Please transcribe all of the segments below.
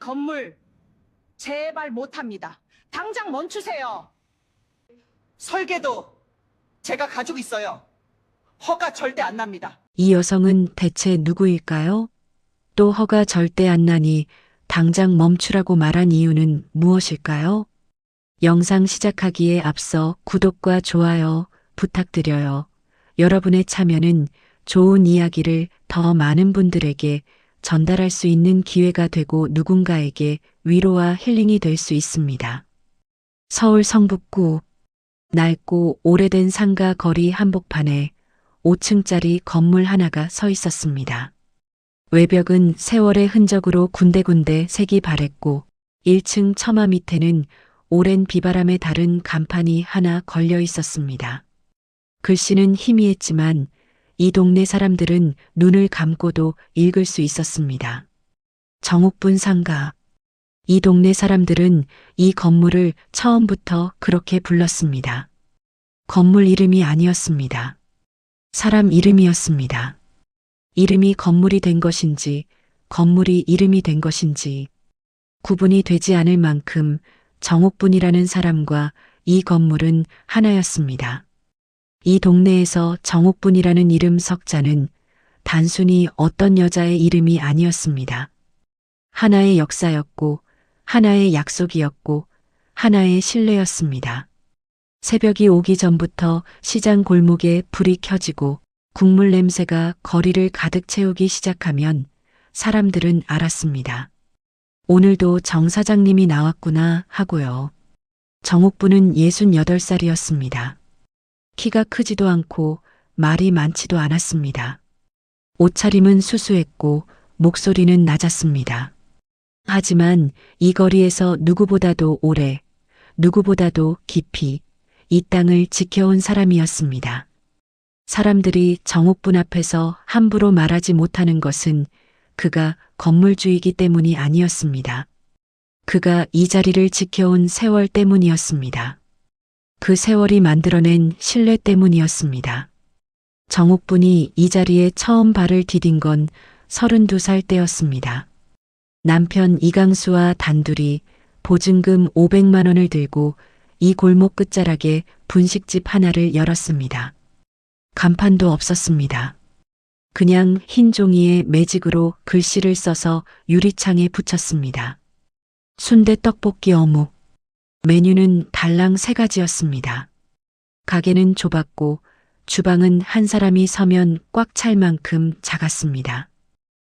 건물 제발 못합니다. 당장 멈추세요. 설계도 제가 가지고 있어요. 허가 절대 안 납니다. 이 여성은 대체 누구일까요? 또 허가 절대 안 나니 당장 멈추라고 말한 이유는 무엇일까요? 영상 시작하기에 앞서 구독과 좋아요 부탁드려요. 여러분의 참여는 좋은 이야기를 더 많은 분들에게 전달할 수 있는 기회가 되고 누군가에게 위로와 힐링이 될 수 있습니다. 서울 성북구 낡고 오래된 상가 거리 한복판에 5층짜리 건물 하나가 서 있었습니다. 외벽은 세월의 흔적으로 군데군데 색이 바랬고 1층 처마 밑에는 오랜 비바람에 다른 간판이 하나 걸려 있었습니다. 글씨는 희미했지만 이 동네 사람들은 눈을 감고도 읽을 수 있었습니다. 정옥분 상가. 이 동네 사람들은 이 건물을 처음부터 그렇게 불렀습니다. 건물 이름이 아니었습니다. 사람 이름이었습니다. 이름이 건물이 된 것인지, 건물이 이름이 된 것인지 구분이 되지 않을 만큼 정옥분이라는 사람과 이 건물은 하나였습니다. 이 동네에서 정옥분이라는 이름 석자는 단순히 어떤 여자의 이름이 아니었습니다. 하나의 역사였고, 하나의 약속이었고, 하나의 신뢰였습니다. 새벽이 오기 전부터 시장 골목에 불이 켜지고 국물 냄새가 거리를 가득 채우기 시작하면 사람들은 알았습니다. 오늘도 정 사장님이 나왔구나 하고요. 정옥분은 68살이었습니다. 키가 크지도 않고 말이 많지도 않았습니다. 옷차림은 수수했고 목소리는 낮았습니다. 하지만 이 거리에서 누구보다도 오래, 누구보다도 깊이 이 땅을 지켜온 사람이었습니다. 사람들이 정옥분 앞에서 함부로 말하지 못하는 것은 그가 건물주이기 때문이 아니었습니다. 그가 이 자리를 지켜온 세월 때문이었습니다. 그 세월이 만들어낸 신뢰 때문이었습니다. 정옥분이 이 자리에 처음 발을 디딘 건 32살 때였습니다. 남편 이강수와 단둘이 보증금 500만 원을 들고 이 골목 끝자락에 분식집 하나를 열었습니다. 간판도 없었습니다. 그냥 흰 종이에 매직으로 글씨를 써서 유리창에 붙였습니다. 순대 떡볶이 어묵. 메뉴는 달랑 3가지였습니다. 가게는 좁았고 주방은 한 사람이 서면 꽉 찰 만큼 작았습니다.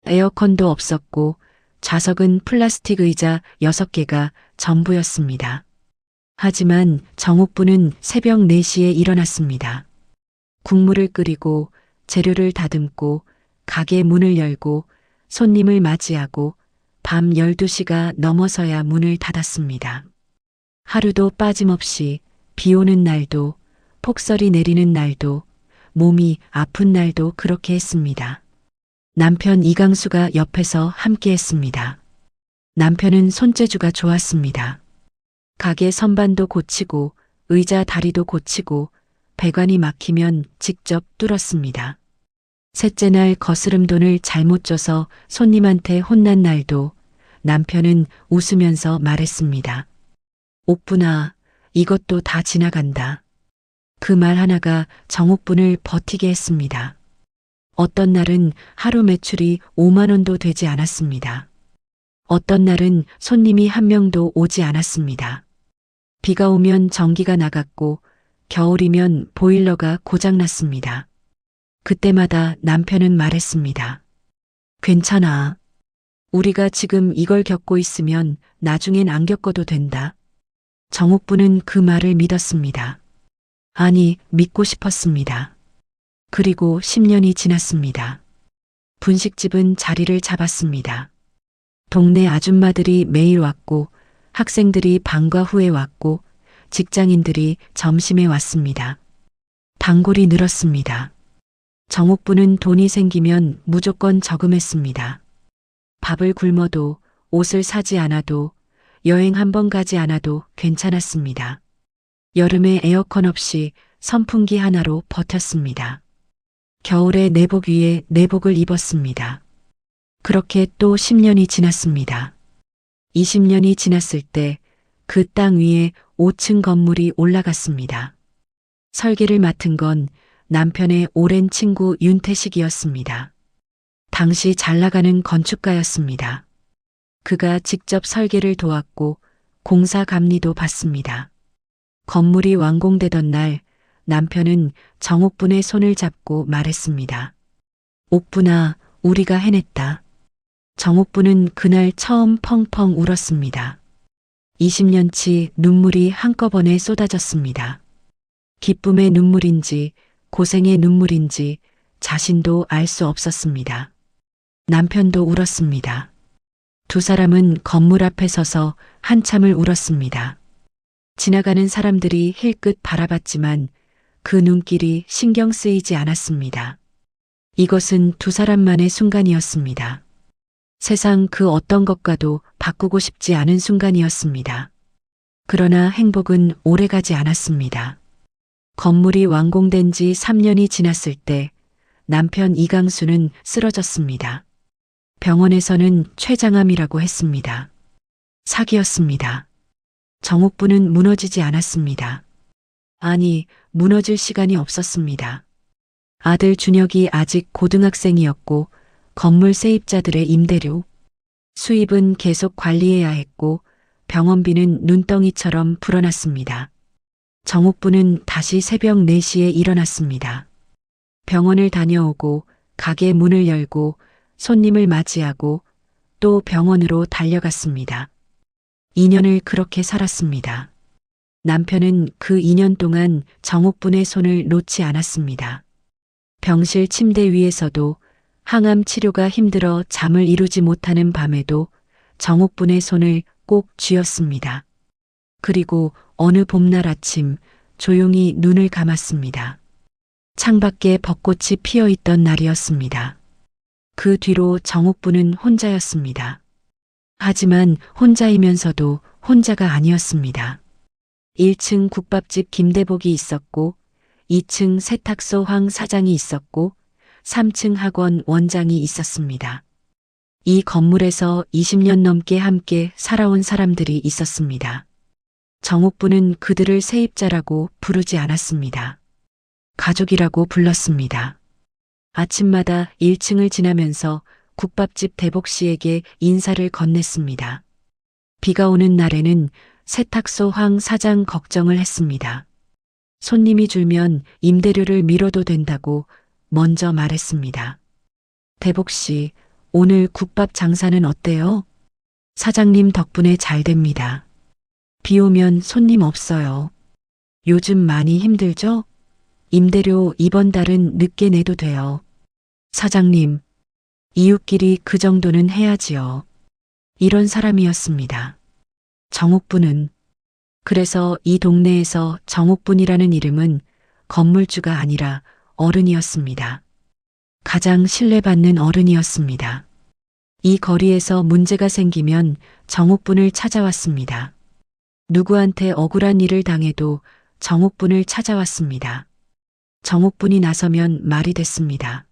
에어컨도 없었고 좌석은 플라스틱 의자 6개가 전부였습니다. 하지만 정옥분은 새벽 4시에 일어났습니다. 국물을 끓이고 재료를 다듬고 가게 문을 열고 손님을 맞이하고 밤 12시가 넘어서야 문을 닫았습니다. 하루도 빠짐없이 비 오는 날도 폭설이 내리는 날도 몸이 아픈 날도 그렇게 했습니다. 남편 이강수가 옆에서 함께 했습니다. 남편은 손재주가 좋았습니다. 가게 선반도 고치고 의자 다리도 고치고 배관이 막히면 직접 뚫었습니다. 셋째 날 거스름돈을 잘못 줘서 손님한테 혼난 날도 남편은 웃으면서 말했습니다. 옥분아, 이것도 다 지나간다. 그 말 하나가 정옥분을 버티게 했습니다. 어떤 날은 하루 매출이 5만 원도 되지 않았습니다. 어떤 날은 손님이 한 명도 오지 않았습니다. 비가 오면 전기가 나갔고 겨울이면 보일러가 고장났습니다. 그때마다 남편은 말했습니다. 괜찮아. 우리가 지금 이걸 겪고 있으면 나중엔 안 겪어도 된다. 정옥분은 그 말을 믿었습니다. 아니, 믿고 싶었습니다. 그리고 10년이 지났습니다. 분식집은 자리를 잡았습니다. 동네 아줌마들이 매일 왔고 학생들이 방과 후에 왔고 직장인들이 점심에 왔습니다. 단골이 늘었습니다. 정옥분은 돈이 생기면 무조건 저금했습니다. 밥을 굶어도 옷을 사지 않아도 여행 한 번 가지 않아도 괜찮았습니다. 여름에 에어컨 없이 선풍기 하나로 버텼습니다. 겨울에 내복 위에 내복을 입었습니다. 그렇게 또 10년이 지났습니다. 20년이 지났을 때 그 땅 위에 5층 건물이 올라갔습니다. 설계를 맡은 건 남편의 오랜 친구 윤태식이었습니다. 당시 잘 나가는 건축가였습니다. 그가 직접 설계를 도왔고 공사 감리도 받습니다. 건물이 완공되던 날 남편은 정옥분의 손을 잡고 말했습니다. 옥분아, 우리가 해냈다. 정옥분은 그날 처음 펑펑 울었습니다. 20년치 눈물이 한꺼번에 쏟아졌습니다. 기쁨의 눈물인지 고생의 눈물인지 자신도 알 수 없었습니다. 남편도 울었습니다. 두 사람은 건물 앞에 서서 한참을 울었습니다. 지나가는 사람들이 힐끗 바라봤지만 그 눈길이 신경 쓰이지 않았습니다. 이것은 두 사람만의 순간이었습니다. 세상 그 어떤 것과도 바꾸고 싶지 않은 순간이었습니다. 그러나 행복은 오래가지 않았습니다. 건물이 완공된 지 3년이 지났을 때 남편 이강수는 쓰러졌습니다. 병원에서는 췌장암이라고 했습니다. 사기였습니다. 정옥부는 무너지지 않았습니다. 아니, 무너질 시간이 없었습니다. 아들 준혁이 아직 고등학생이었고 건물 세입자들의 임대료, 수입은 계속 관리해야 했고 병원비는 눈덩이처럼 불어났습니다. 정옥부는 다시 새벽 4시에 일어났습니다. 병원을 다녀오고 가게 문을 열고 손님을 맞이하고 또 병원으로 달려갔습니다. 2년을 그렇게 살았습니다. 남편은 그 2년 동안 정옥분의 손을 놓지 않았습니다. 병실 침대 위에서도 항암 치료가 힘들어 잠을 이루지 못하는 밤에도 정옥분의 손을 꼭 쥐었습니다. 그리고 어느 봄날 아침 조용히 눈을 감았습니다. 창밖에 벚꽃이 피어 있던 날이었습니다. 그 뒤로 정옥부는 혼자였습니다. 하지만 혼자이면서도 혼자가 아니었습니다. 1층 국밥집 김대복이 있었고 2층 세탁소 황 사장이 있었고 3층 학원 원장이 있었습니다. 이 건물에서 20년 넘게 함께 살아온 사람들이 있었습니다. 정옥부는 그들을 세입자라고 부르지 않았습니다. 가족이라고 불렀습니다. 아침마다 1층을 지나면서 국밥집 대복 씨에게 인사를 건넸습니다. 비가 오는 날에는 세탁소 황 사장 걱정을 했습니다. 손님이 줄면 임대료를 미뤄도 된다고 먼저 말했습니다. 대복 씨, 오늘 국밥 장사는 어때요? 사장님 덕분에 잘 됩니다. 비 오면 손님 없어요. 요즘 많이 힘들죠? 임대료 이번 달은 늦게 내도 돼요. 사장님, 이웃끼리 그 정도는 해야지요. 이런 사람이었습니다. 정옥분은 그래서 이 동네에서 정옥분이라는 이름은 건물주가 아니라 어른이었습니다. 가장 신뢰받는 어른이었습니다. 이 거리에서 문제가 생기면 정옥분을 찾아왔습니다. 누구한테 억울한 일을 당해도 정옥분을 찾아왔습니다. 정옥분이 나서면 말이 됐습니다.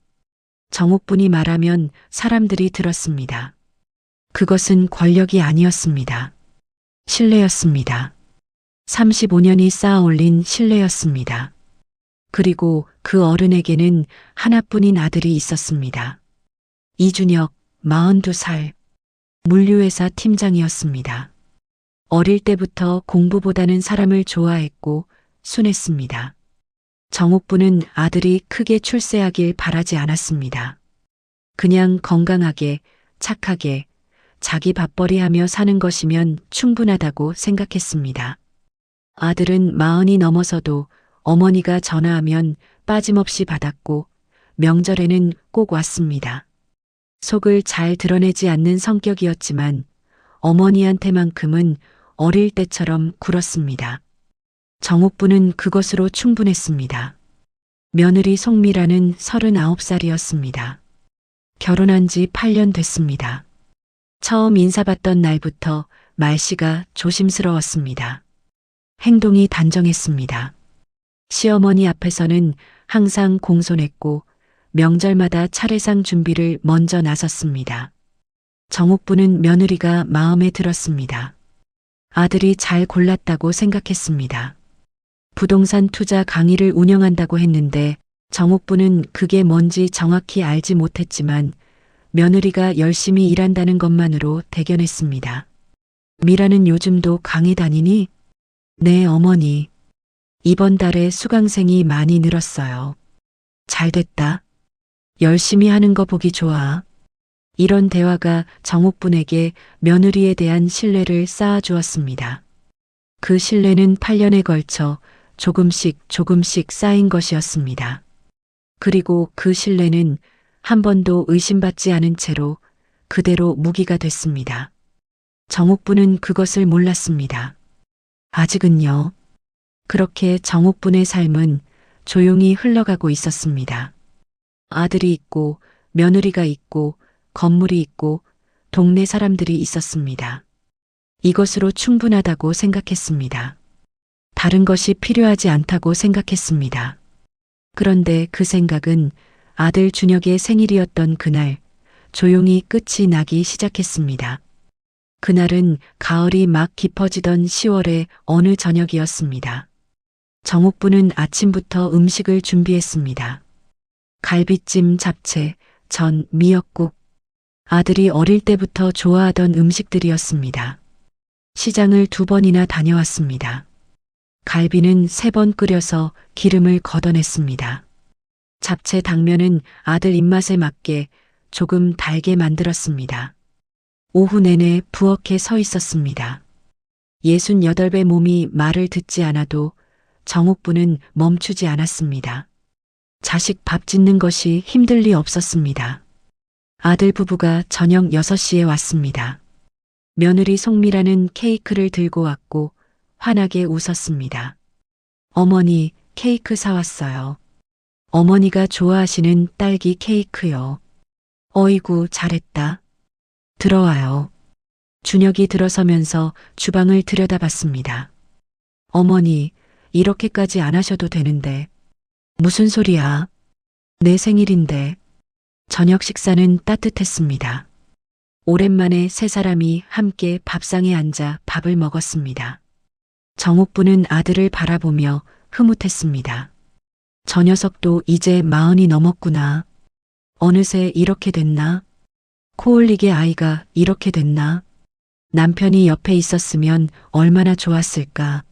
정옥분이 말하면 사람들이 들었습니다. 그것은 권력이 아니었습니다. 신뢰였습니다. 35년이 쌓아 올린 신뢰였습니다. 그리고 그 어른에게는 하나뿐인 아들이 있었습니다. 이준혁, 42살, 물류회사 팀장이었습니다. 어릴 때부터 공부보다는 사람을 좋아했고 순했습니다. 정옥부는 아들이 크게 출세하길 바라지 않았습니다. 그냥 건강하게, 착하게, 자기 밥벌이하며 사는 것이면 충분하다고 생각했습니다. 아들은 40이 넘어서도 어머니가 전화하면 빠짐없이 받았고 명절에는 꼭 왔습니다. 속을 잘 드러내지 않는 성격이었지만 어머니한테만큼은 어릴 때처럼 굴었습니다. 정옥부는 그것으로 충분했습니다. 며느리 송미라는 39살이었습니다. 결혼한 지 8년 됐습니다. 처음 인사받던 날부터 말씨가 조심스러웠습니다. 행동이 단정했습니다. 시어머니 앞에서는 항상 공손했고 명절마다 차례상 준비를 먼저 나섰습니다. 정옥부는 며느리가 마음에 들었습니다. 아들이 잘 골랐다고 생각했습니다. 부동산 투자 강의를 운영한다고 했는데 정옥부는 그게 뭔지 정확히 알지 못했지만 며느리가 열심히 일한다는 것만으로 대견했습니다. 미라는 요즘도 강의 다니니? 네, 어머니. 이번 달에 수강생이 많이 늘었어요. 잘 됐다. 열심히 하는 거 보기 좋아. 이런 대화가 정옥분에게 며느리에 대한 신뢰를 쌓아주었습니다. 그 신뢰는 8년에 걸쳐 조금씩 쌓인 것이었습니다. 그리고 그 신뢰는 한 번도 의심받지 않은 채로 그대로 무기가 됐습니다. 정옥분은 그것을 몰랐습니다. 아직은요. 그렇게 정옥분의 삶은 조용히 흘러가고 있었습니다. 아들이 있고 며느리가 있고 건물이 있고 동네 사람들이 있었습니다. 이것으로 충분하다고 생각했습니다. 다른 것이 필요하지 않다고 생각했습니다. 그런데 그 생각은 아들 준혁의 생일이었던 그날 조용히 끝이 나기 시작했습니다. 그날은 가을이 막 깊어지던 10월의 어느 저녁이었습니다. 정옥부는 아침부터 음식을 준비했습니다. 갈비찜, 잡채, 전, 미역국. 아들이 어릴 때부터 좋아하던 음식들이었습니다. 시장을 2번이나 다녀왔습니다. 갈비는 3번 끓여서 기름을 걷어냈습니다. 잡채 당면은 아들 입맛에 맞게 조금 달게 만들었습니다. 오후 내내 부엌에 서 있었습니다. 68배 몸이 말을 듣지 않아도 정옥부는 멈추지 않았습니다. 자식 밥 짓는 것이 힘들 리 없었습니다. 아들 부부가 저녁 6시에 왔습니다. 며느리 송미라는 케이크를 들고 왔고 환하게 웃었습니다. 어머니, 케이크 사왔어요. 어머니가 좋아하시는 딸기 케이크요. 어이구, 잘했다. 들어와요. 준혁이 들어서면서 주방을 들여다봤습니다. 어머니, 이렇게까지 안 하셔도 되는데. 무슨 소리야? 내 생일인데. 저녁 식사는 따뜻했습니다. 오랜만에 3사람이 함께 밥상에 앉아 밥을 먹었습니다. 정옥부는 아들을 바라보며 흐뭇했습니다. 저 녀석도 이제 40이 넘었구나. 어느새 이렇게 됐나? 코 올리게 아이가 이렇게 됐나? 남편이 옆에 있었으면 얼마나 좋았을까?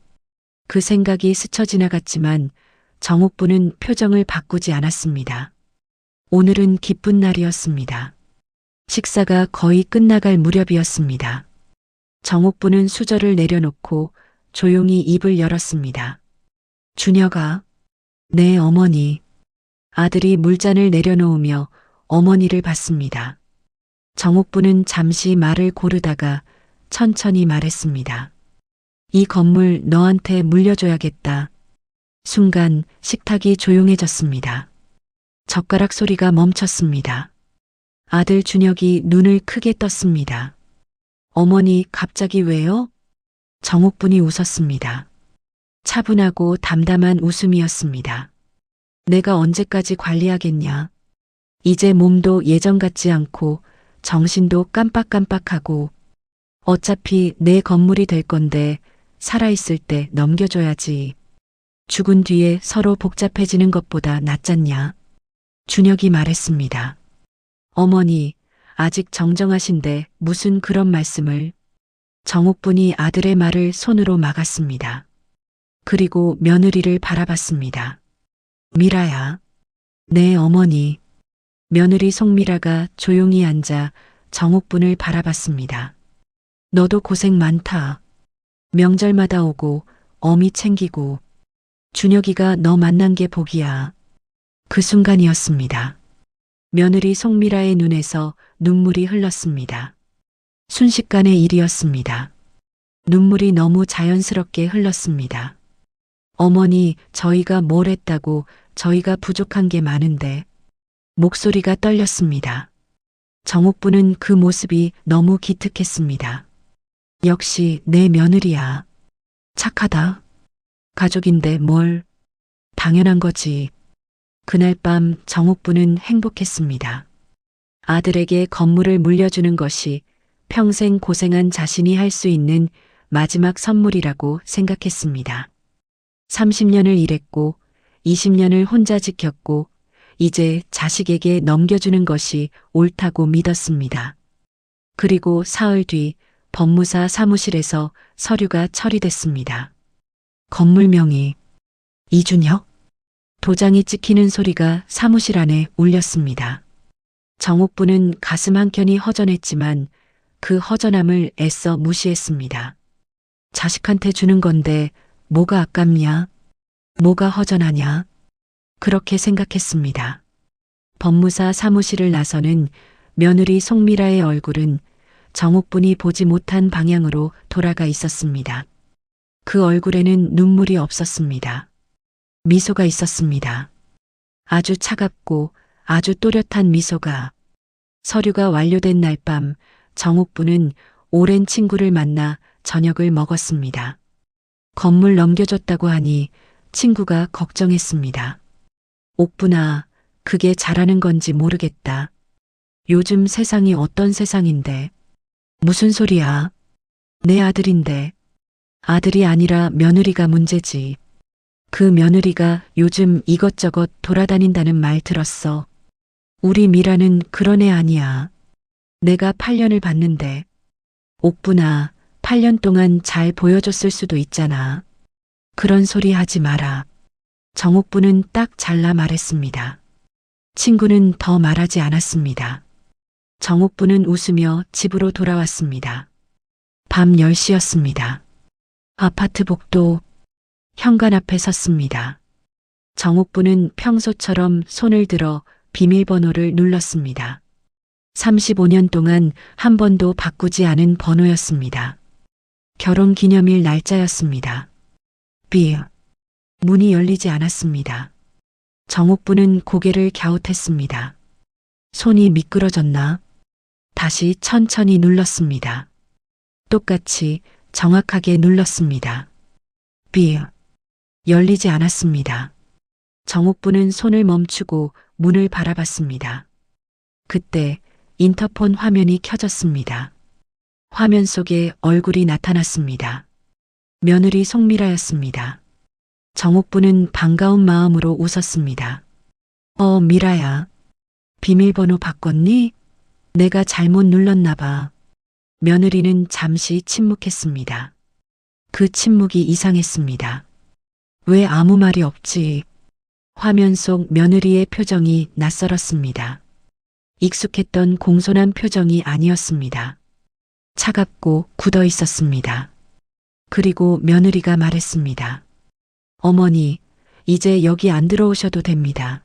그 생각이 스쳐 지나갔지만 정옥부는 표정을 바꾸지 않았습니다. 오늘은 기쁜 날이었습니다. 식사가 거의 끝나갈 무렵이었습니다. 정옥부는 수저를 내려놓고 조용히 입을 열었습니다. 준혁아. 네, 어머니. 아들이 물잔을 내려놓으며 어머니를 봤습니다. 정옥부는 잠시 말을 고르다가 천천히 말했습니다. 이 건물 너한테 물려줘야겠다. 순간 식탁이 조용해졌습니다. 젓가락 소리가 멈췄습니다. 아들 준혁이 눈을 크게 떴습니다. 어머니, 갑자기 왜요? 정옥분이 웃었습니다. 차분하고 담담한 웃음이었습니다. 내가 언제까지 관리하겠냐? 이제 몸도 예전 같지 않고 정신도 깜빡깜빡하고 어차피 내 건물이 될 건데 살아있을 때 넘겨줘야지. 죽은 뒤에 서로 복잡해지는 것보다 낫잖냐? 준혁이 말했습니다. 어머니, 아직 정정하신데 무슨 그런 말씀을. 정옥분이 아들의 말을 손으로 막았습니다. 그리고 며느리를 바라봤습니다. 미라야. 네, 어머니. 며느리 송미라가 조용히 앉아 정옥분을 바라봤습니다. 너도 고생 많다. 명절마다 오고 어미 챙기고 준혁이가 너 만난 게 복이야. 그 순간이었습니다. 며느리 송미라의 눈에서 눈물이 흘렀습니다. 순식간의 일이었습니다. 눈물이 너무 자연스럽게 흘렀습니다. 어머니, 저희가 뭘 했다고 저희가 부족한 게 많은데. 목소리가 떨렸습니다. 정옥부는 그 모습이 너무 기특했습니다. 역시 내 며느리야. 착하다. 가족인데 뭘. 당연한 거지. 그날 밤 정옥부는 행복했습니다. 아들에게 건물을 물려주는 것이 평생 고생한 자신이 할 수 있는 마지막 선물이라고 생각했습니다. 30년을 일했고 20년을 혼자 지켰고 이제 자식에게 넘겨주는 것이 옳다고 믿었습니다. 그리고 사흘 뒤 법무사 사무실에서 서류가 처리됐습니다. 건물 명의 이준혁. 도장이 찍히는 소리가 사무실 안에 울렸습니다. 정옥부는 가슴 한켠이 허전했지만 그 허전함을 애써 무시했습니다. 자식한테 주는 건데 뭐가 아깝냐? 뭐가 허전하냐? 그렇게 생각했습니다. 법무사 사무실을 나서는 며느리 송미라의 얼굴은 정옥분이 보지 못한 방향으로 돌아가 있었습니다. 그 얼굴에는 눈물이 없었습니다. 미소가 있었습니다. 아주 차갑고 아주 또렷한 미소가. 서류가 완료된 날 밤 정옥부는 오랜 친구를 만나 저녁을 먹었습니다. 건물 넘겨줬다고 하니 친구가 걱정했습니다. 옥분아, 그게 잘하는 건지 모르겠다. 요즘 세상이 어떤 세상인데. 무슨 소리야? 내 아들인데. 아들이 아니라 며느리가 문제지. 그 며느리가 요즘 이것저것 돌아다닌다는 말 들었어. 우리 미라는 그런 애 아니야. 내가 8년을 봤는데. 옥분아, 8년 동안 잘 보여줬을 수도 있잖아. 그런 소리 하지 마라. 정옥부는 딱 잘라 말했습니다. 친구는 더 말하지 않았습니다. 정옥부는 웃으며 집으로 돌아왔습니다. 밤 10시였습니다. 아파트 복도 현관 앞에 섰습니다. 정옥부는 평소처럼 손을 들어 비밀번호를 눌렀습니다. 35년 동안 한 번도 바꾸지 않은 번호였습니다. 결혼기념일 날짜였습니다. 삐. 문이 열리지 않았습니다. 정옥부는 고개를 갸웃했습니다. 손이 미끄러졌나? 다시 천천히 눌렀습니다. 똑같이 정확하게 눌렀습니다. 삐. 열리지 않았습니다. 정옥부는 손을 멈추고 문을 바라봤습니다. 그때 인터폰 화면이 켜졌습니다. 화면 속에 얼굴이 나타났습니다. 며느리 송미라였습니다. 정옥부는 반가운 마음으로 웃었습니다. 미라야. 비밀번호 바꿨니? 내가 잘못 눌렀나 봐. 며느리는 잠시 침묵했습니다. 그 침묵이 이상했습니다. 왜 아무 말이 없지? 화면 속 며느리의 표정이 낯설었습니다. 익숙했던 공손한 표정이 아니었습니다. 차갑고 굳어 있었습니다. 그리고 며느리가 말했습니다. 어머니, 이제 여기 안 들어오셔도 됩니다.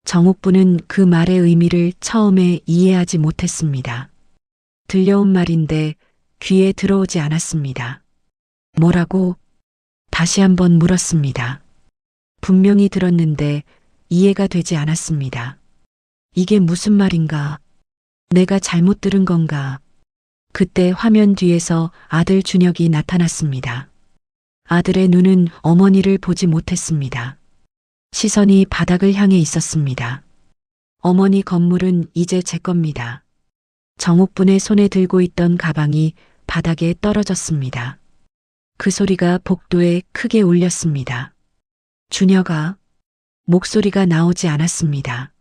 정옥부는 그 말의 의미를 처음에 이해하지 못했습니다. 들려온 말인데 귀에 들어오지 않았습니다. 뭐라고? 다시 한번 물었습니다. 분명히 들었는데 이해가 되지 않았습니다. 이게 무슨 말인가? 내가 잘못 들은 건가? 그때 화면 뒤에서 아들 준혁이 나타났습니다. 아들의 눈은 어머니를 보지 못했습니다. 시선이 바닥을 향해 있었습니다. 어머니 건물은 이제 제 겁니다. 정옥분의 손에 들고 있던 가방이 바닥에 떨어졌습니다. 그 소리가 복도에 크게 울렸습니다. 준혁아. 목소리가 나오지 않았습니다.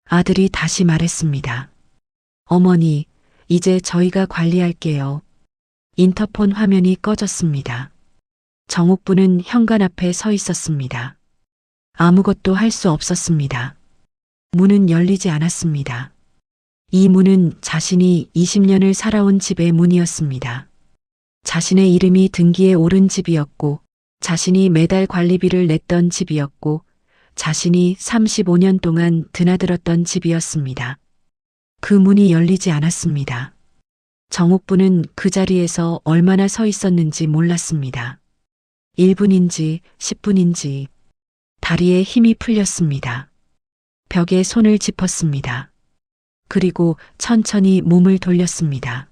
아들이 다시 말했습니다. 어머니, 이제 저희가 관리할게요. 인터폰 화면이 꺼졌습니다. 정옥부는 현관 앞에 서 있었습니다. 아무것도 할 수 없었습니다. 문은 열리지 않았습니다. 이 문은 자신이 20년을 살아온 집의 문이었습니다. 자신의 이름이 등기에 오른 집이었고, 자신이 매달 관리비를 냈던 집이었고, 자신이 35년 동안 드나들었던 집이었습니다. 그 문이 열리지 않았습니다. 정옥부는 그 자리에서 얼마나 서 있었는지 몰랐습니다. 1분인지 10분인지 다리에 힘이 풀렸습니다. 벽에 손을 짚었습니다. 그리고 천천히 몸을 돌렸습니다.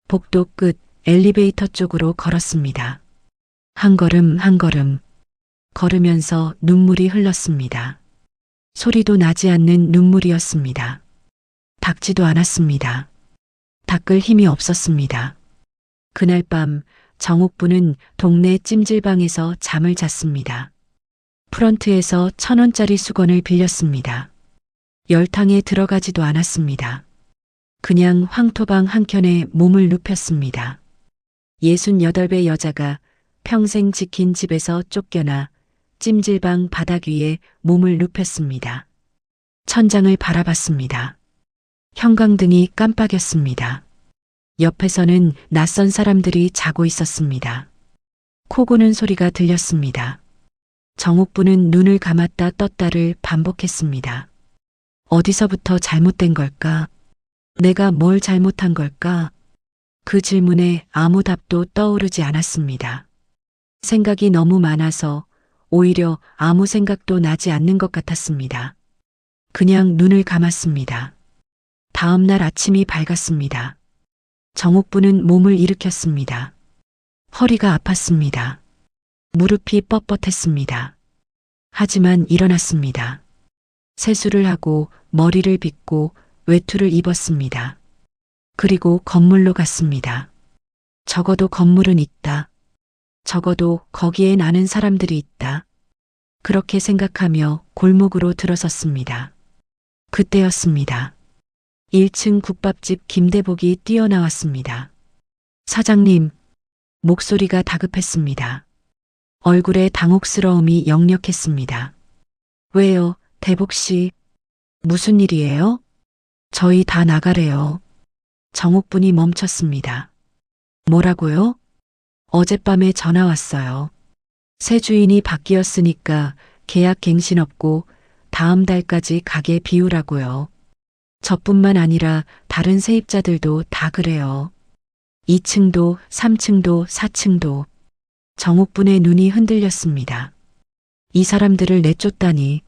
복도 끝 엘리베이터 쪽으로 걸었습니다. 한 걸음 한 걸음 걸으면서 눈물이 흘렀습니다. 소리도 나지 않는 눈물이었습니다. 닿지도 않았습니다. 닦을 힘이 없었습니다. 그날 밤 정옥부는 동네 찜질방에서 잠을 잤습니다. 프런트에서 1,000원짜리 수건을 빌렸습니다. 열탕에 들어가지도 않았습니다. 그냥 황토방 한켠에 몸을 눕혔습니다. 68배 여자가 평생 지킨 집에서 쫓겨나 찜질방 바닥 위에 몸을 눕혔습니다. 천장을 바라봤습니다. 형광등이 깜빡였습니다. 옆에서는 낯선 사람들이 자고 있었습니다. 코 고는 소리가 들렸습니다. 정옥부는 눈을 감았다 떴다를 반복했습니다. 어디서부터 잘못된 걸까? 내가 뭘 잘못한 걸까? 그 질문에 아무 답도 떠오르지 않았습니다. 생각이 너무 많아서 오히려 아무 생각도 나지 않는 것 같았습니다. 그냥 눈을 감았습니다. 다음 날 아침이 밝았습니다. 정옥부는 몸을 일으켰습니다. 허리가 아팠습니다. 무릎이 뻣뻣했습니다. 하지만 일어났습니다. 세수를 하고 머리를 빗고 외투를 입었습니다. 그리고 건물로 갔습니다. 적어도 건물은 있다. 적어도 거기엔 아는 사람들이 있다. 그렇게 생각하며 골목으로 들어섰습니다. 그때였습니다. 1층 국밥집 김대복이 뛰어나왔습니다. 사장님, 목소리가 다급했습니다. 얼굴에 당혹스러움이 역력했습니다. 왜요, 대복 씨? 무슨 일이에요? 저희 다 나가래요. 정옥분이 멈췄습니다. 뭐라고요? 어젯밤에 전화 왔어요. 새 주인이 바뀌었으니까 계약 갱신 없고 다음 달까지 가게 비우라고요. 저뿐만 아니라 다른 세입자들도 다 그래요. 2층도 3층도 4층도. 정옥분의 눈이 흔들렸습니다. 이 사람들을 내쫓다니.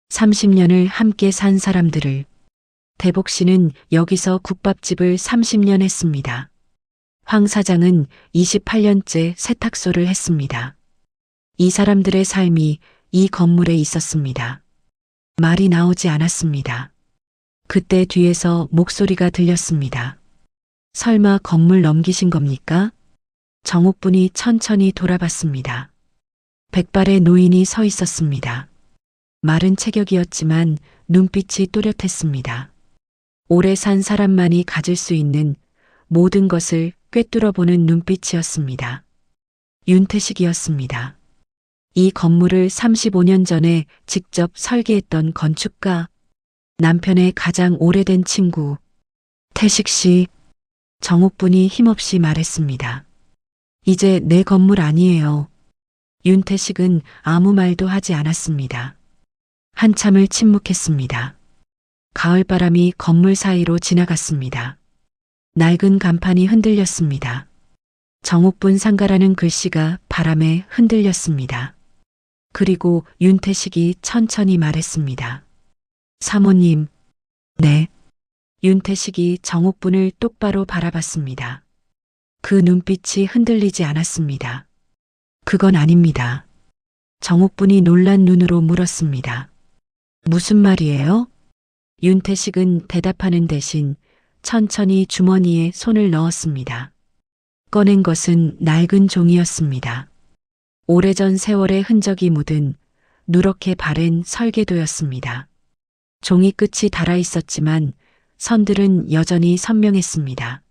30년을 함께 산 사람들을. 대복 씨는 여기서 국밥집을 30년 했습니다. 황 사장은 28년째 세탁소를 했습니다. 이 사람들의 삶이 이 건물에 있었습니다. 말이 나오지 않았습니다. 그때 뒤에서 목소리가 들렸습니다. 설마 건물 넘기신 겁니까? 정옥분이 천천히 돌아봤습니다. 백발의 노인이 서 있었습니다. 마른 체격이었지만 눈빛이 또렷했습니다. 오래 산 사람만이 가질 수 있는 모든 것을 꿰뚫어보는 눈빛이었습니다. 윤태식이었습니다. 이 건물을 35년 전에 직접 설계했던 건축가, 남편의 가장 오래된 친구, 태식 씨. 정옥분이 힘없이 말했습니다. 이제 내 건물 아니에요. 윤태식은 아무 말도 하지 않았습니다. 한참을 침묵했습니다. 가을바람이 건물 사이로 지나갔습니다. 낡은 간판이 흔들렸습니다. 정옥분 상가라는 글씨가 바람에 흔들렸습니다. 그리고 윤태식이 천천히 말했습니다. 사모님. 네. 윤태식이 정옥분을 똑바로 바라봤습니다. 그 눈빛이 흔들리지 않았습니다. 그건 아닙니다. 정옥분이 놀란 눈으로 물었습니다. 무슨 말이에요? 윤태식은 대답하는 대신 천천히 주머니에 손을 넣었습니다. 꺼낸 것은 낡은 종이였습니다. 오래전 세월의 흔적이 묻은 누렇게 바랜 설계도였습니다. 종이 끝이 닳아 있었지만 선들은 여전히 선명했습니다.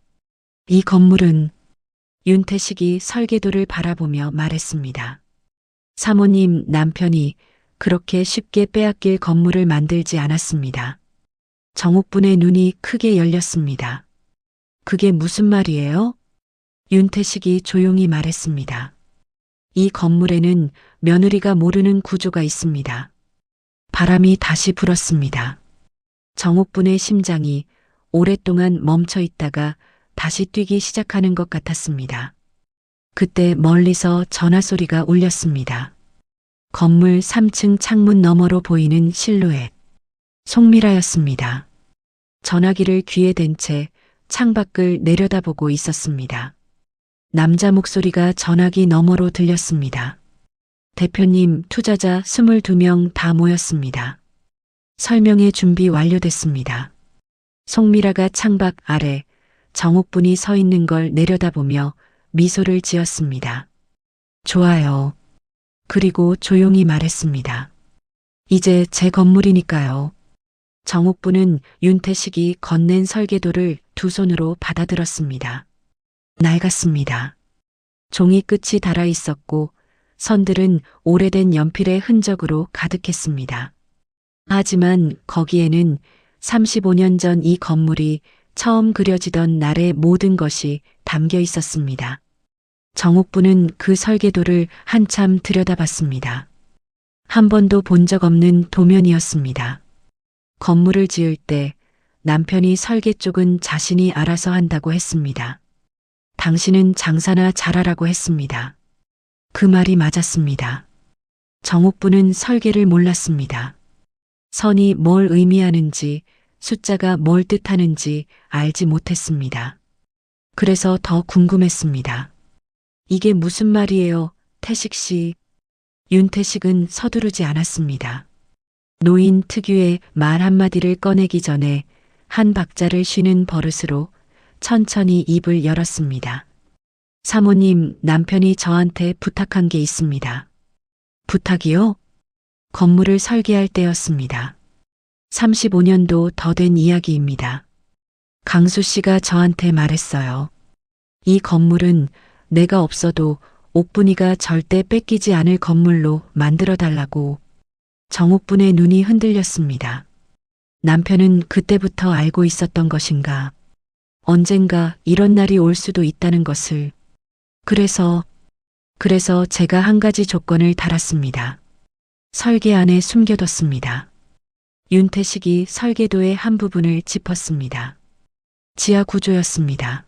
이 건물은. 윤태식이 설계도를 바라보며 말했습니다. 사모님 남편이 그렇게 쉽게 빼앗길 건물을 만들지 않았습니다. 정옥분의 눈이 크게 열렸습니다. 그게 무슨 말이에요? 윤태식이 조용히 말했습니다. 이 건물에는 며느리가 모르는 구조가 있습니다. 바람이 다시 불었습니다. 정옥분의 심장이 오랫동안 멈춰 있다가 다시 뛰기 시작하는 것 같았습니다. 그때 멀리서 전화 소리가 울렸습니다. 건물 3층 창문 너머로 보이는 실루엣. 송미라였습니다. 전화기를 귀에 댄 채 창밖을 내려다보고 있었습니다. 남자 목소리가 전화기 너머로 들렸습니다. 대표님, 투자자 22명 다 모였습니다. 설명의 준비 완료됐습니다. 송미라가 창밖 아래 정옥분이 서 있는 걸 내려다보며 미소를 지었습니다. 좋아요. 그리고 조용히 말했습니다. 이제 제 건물이니까요. 정옥분은 윤태식이 건넨 설계도를 두 손으로 받아들었습니다. 낡았습니다. 종이 끝이 닳아 있었고 선들은 오래된 연필의 흔적으로 가득했습니다. 하지만 거기에는 35년 전 이 건물이 처음 그려지던 날의 모든 것이 담겨 있었습니다. 정옥분은 그 설계도를 한참 들여다봤습니다. 한 번도 본 적 없는 도면이었습니다. 건물을 지을 때 남편이 설계 쪽은 자신이 알아서 한다고 했습니다. 당신은 장사나 잘하라고 했습니다. 그 말이 맞았습니다. 정옥분은 설계를 몰랐습니다. 선이 뭘 의미하는지, 숫자가 뭘 뜻하는지 알지 못했습니다. 그래서 더 궁금했습니다. 이게 무슨 말이에요, 태식 씨? 윤태식은 서두르지 않았습니다. 노인 특유의 말 한마디를 꺼내기 전에 한 박자를 쉬는 버릇으로 천천히 입을 열었습니다. 사모님, 남편이 저한테 부탁한 게 있습니다. 부탁이요? 건물을 설계할 때였습니다. 35년도 더 된 이야기입니다. 강수 씨가 저한테 말했어요. 이 건물은 내가 없어도 옥분이가 절대 뺏기지 않을 건물로 만들어 달라고. 정옥분의 눈이 흔들렸습니다. 남편은 그때부터 알고 있었던 것인가? 언젠가 이런 날이 올 수도 있다는 것을. 그래서 제가 한 가지 조건을 달았습니다. 설계 안에 숨겨뒀습니다. 윤태식이 설계도의 한 부분을 짚었습니다. 지하 구조였습니다.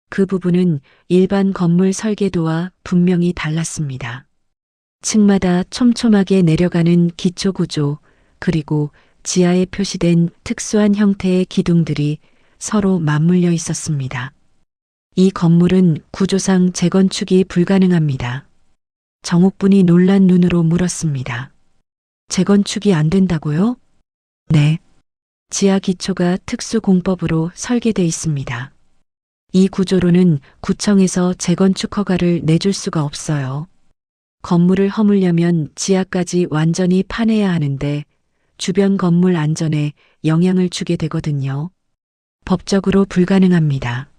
그 부분은 일반 건물 설계도와 분명히 달랐습니다. 층마다 촘촘하게 내려가는 기초 구조, 그리고 지하에 표시된 특수한 형태의 기둥들이 서로 맞물려 있었습니다. 이 건물은 구조상 재건축이 불가능합니다. 정옥분이 놀란 눈으로 물었습니다. 재건축이 안 된다고요? 네. 지하 기초가 특수공법으로 설계돼 있습니다. 이 구조로는 구청에서 재건축 허가를 내줄 수가 없어요. 건물을 허물려면 지하까지 완전히 파내야 하는데 주변 건물 안전에 영향을 주게 되거든요. 법적으로 불가능합니다.